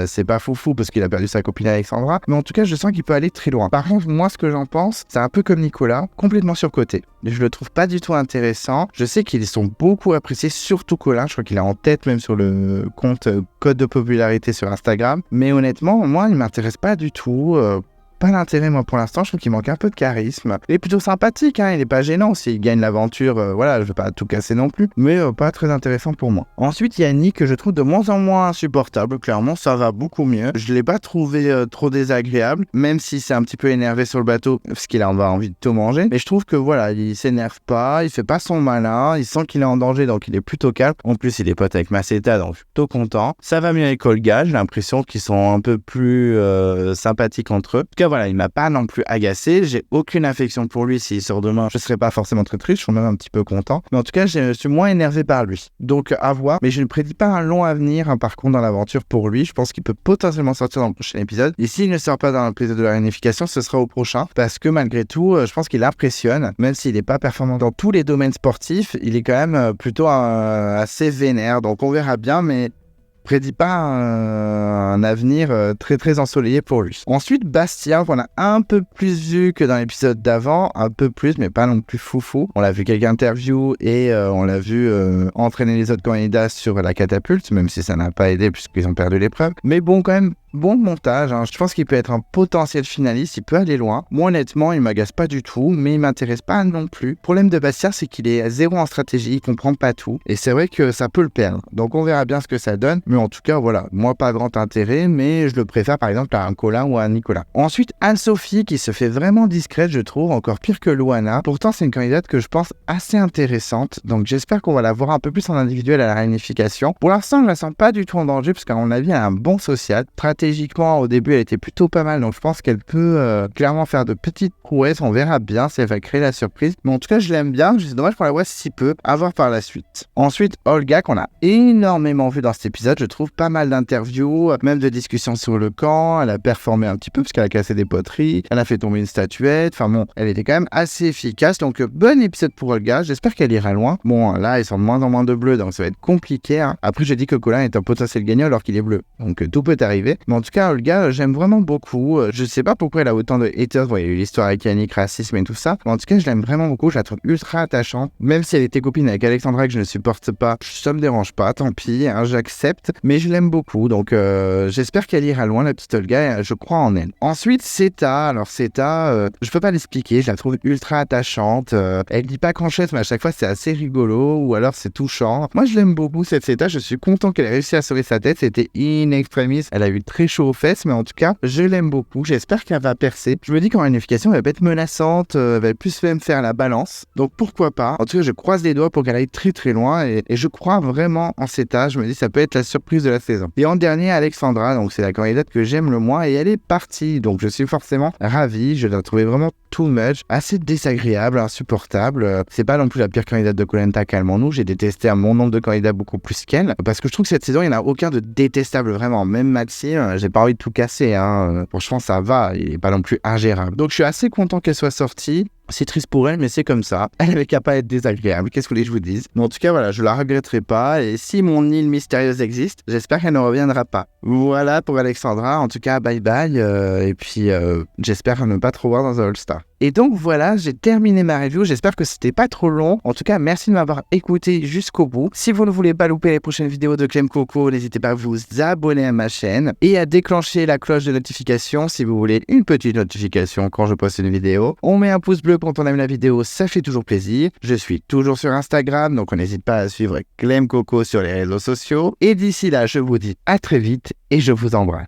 c'est pas foufou parce qu'il a perdu sa copine Alexandra. Mais en tout cas, je sens qu'il peut aller très loin. Par contre, moi, ce que j'en pense, c'est un peu comme Nicolas, complètement surcoté. Je le trouve pas du tout intéressant. Je sais qu'ils sont beaucoup appréciés, surtout Colin. Je crois qu'il est en tête même sur le compte code de popularité sur Instagram. Mais honnêtement, moi, il m'intéresse pas du tout. Pas d'intérêt, moi, pour l'instant. Je trouve qu'il manque un peu de charisme. Il est plutôt sympathique, hein. Il est pas gênant. S'il gagne l'aventure, voilà, je veux pas tout casser non plus. Mais pas très intéressant pour moi. Ensuite, il y a Nick que je trouve de moins en moins insupportable. Clairement, ça va beaucoup mieux. Je l'ai pas trouvé trop désagréable, même si c'est un petit peu énervé sur le bateau, parce qu'il a envie de tout manger. Mais je trouve que voilà, il s'énerve pas, il fait pas son malin, il sent qu'il est en danger, donc il est plutôt calme. En plus, il est pote avec Maceta, donc je suis plutôt content. Ça va mieux avec Olga, j'ai l'impression qu'ils sont un peu plus sympathiques entre eux. En tout cas, voilà, il m'a pas non plus agacé, j'ai aucune affection pour lui. S'il sort demain, je serais pas forcément très triste, je suis même un petit peu content. Mais en tout cas, je suis moins énervé par lui. Donc à voir, mais je ne prédis pas un long avenir, hein, par contre, dans l'aventure pour lui. Je pense qu'il peut potentiellement sortir dans le prochain épisode. Et s'il ne sort pas dans l'épisode de la réunification, ce sera au prochain. Parce que malgré tout, je pense qu'il impressionne. Même s'il n'est pas performant dans tous les domaines sportifs, il est quand même plutôt assez vénère. Donc on verra bien, mais prédit pas un avenir très très ensoleillé pour lui. Ensuite, Bastien, qu'on a un peu plus vu que dans l'épisode d'avant, un peu plus, mais pas non plus foufou. On l'a vu quelques interviews et on l'a vu entraîner les autres candidats sur la catapulte, même si ça n'a pas aidé puisqu'ils ont perdu l'épreuve. Mais bon, quand même, bon montage, hein. Je pense qu'il peut être un potentiel finaliste, il peut aller loin. Moi, honnêtement, il m'agace pas du tout, mais il m'intéresse pas non plus. Le problème de Bastien, c'est qu'il est zéro en stratégie, il comprend pas tout. Et c'est vrai que ça peut le perdre. Donc on verra bien ce que ça donne. Mais en tout cas, voilà, moi, pas grand intérêt, mais je le préfère par exemple à un Colin ou à un Nicolas. Ensuite, Anne-Sophie, qui se fait vraiment discrète, je trouve, encore pire que Luana. Pourtant, c'est une candidate que je pense assez intéressante. Donc j'espère qu'on va la voir un peu plus en individuel à la réunification. Pour l'instant, je la sens pas du tout en danger, parce qu'à mon avis, elle a un bon social, stratégiquement, au début, elle était plutôt pas mal. Donc, je pense qu'elle peut clairement faire de petites prouesses. On verra bien si elle va créer la surprise. Mais en tout cas, je l'aime bien. C'est dommage qu'on la voit si peu. À voir par la suite. Ensuite, Olga, qu'on a énormément vu dans cet épisode. Je trouve pas mal d'interviews, même de discussions sur le camp. Elle a performé un petit peu parce qu'elle a cassé des poteries. Elle a fait tomber une statuette. Enfin bon, elle était quand même assez efficace. Donc, bon épisode pour Olga. J'espère qu'elle ira loin. Bon, là, ils sont de moins en moins de bleus. Donc, ça va être compliqué. Hein. Après, j'ai dit que Colin est un potentiel gagnant alors qu'il est bleu. Donc, tout peut arriver. Mais en tout cas, Olga, j'aime vraiment beaucoup. Je sais pas pourquoi elle a autant de haters. Bon, il y a eu l'histoire avec Yannick, racisme et tout ça. Mais en tout cas, je l'aime vraiment beaucoup. Je la trouve ultra attachante. Même si elle était copine avec Alexandra que je ne supporte pas, ça me dérange pas. Tant pis, hein, j'accepte. Mais je l'aime beaucoup. Donc, j'espère qu'elle ira loin, la petite Olga. Je crois en elle. Ensuite, Seta. Alors, Seta, je peux pas l'expliquer. Je la trouve ultra attachante. Elle dit pas grand-chose, mais à chaque fois, c'est assez rigolo. Ou alors, c'est touchant. Moi, je l'aime beaucoup, cette Seta. Je suis content qu'elle ait réussi à sauver sa tête. C'était in extremis. Elle a eu très chaud aux fesses, mais en tout cas, je l'aime beaucoup. J'espère qu'elle va percer. Je me dis qu'en unification, elle va pas être menaçante. Elle va plus même faire la balance. Donc, pourquoi pas. En tout cas, je croise les doigts pour qu'elle aille très très loin. Et je crois vraiment en Seta. Je me dis, ça peut être la surprise de la saison. Et en dernier, Alexandra. Donc, c'est la candidate que j'aime le moins. Et elle est partie. Donc, je suis forcément ravi. Je la trouvais vraiment too much. Assez désagréable, insupportable. C'est pas non plus la pire candidate de Koh Lanta, calmons-nous. J'ai détesté un bon nombre de candidats beaucoup plus qu'elle. Parce que je trouve que cette saison, il n'y en a aucun de détestable, vraiment. Même Maxime, j'ai pas envie de tout casser. Hein. Franchement, ça va. Il est pas non plus ingérable. Donc, je suis assez content qu'elle soit sortie. C'est triste pour elle, mais c'est comme ça. Elle avait qu'à pas être désagréable. Qu'est-ce que vous voulez que je vous dise? Mais en tout cas, voilà, je la regretterai pas. Et si mon île mystérieuse existe, j'espère qu'elle ne reviendra pas. Voilà pour Alexandra. En tout cas, bye bye. Et puis, j'espère ne pas trop voir dans un All-Star. Et donc voilà, j'ai terminé ma review. J'espère que c'était pas trop long. En tout cas, merci de m'avoir écouté jusqu'au bout. Si vous ne voulez pas louper les prochaines vidéos de Clem Coco, n'hésitez pas à vous abonner à ma chaîne et à déclencher la cloche de notification si vous voulez une petite notification quand je poste une vidéo. On met un pouce bleu quand on aime la vidéo, ça fait toujours plaisir. Je suis toujours sur Instagram, donc on n'hésite pas à suivre Clem Coco sur les réseaux sociaux. Et d'ici là, je vous dis à très vite et je vous embrasse.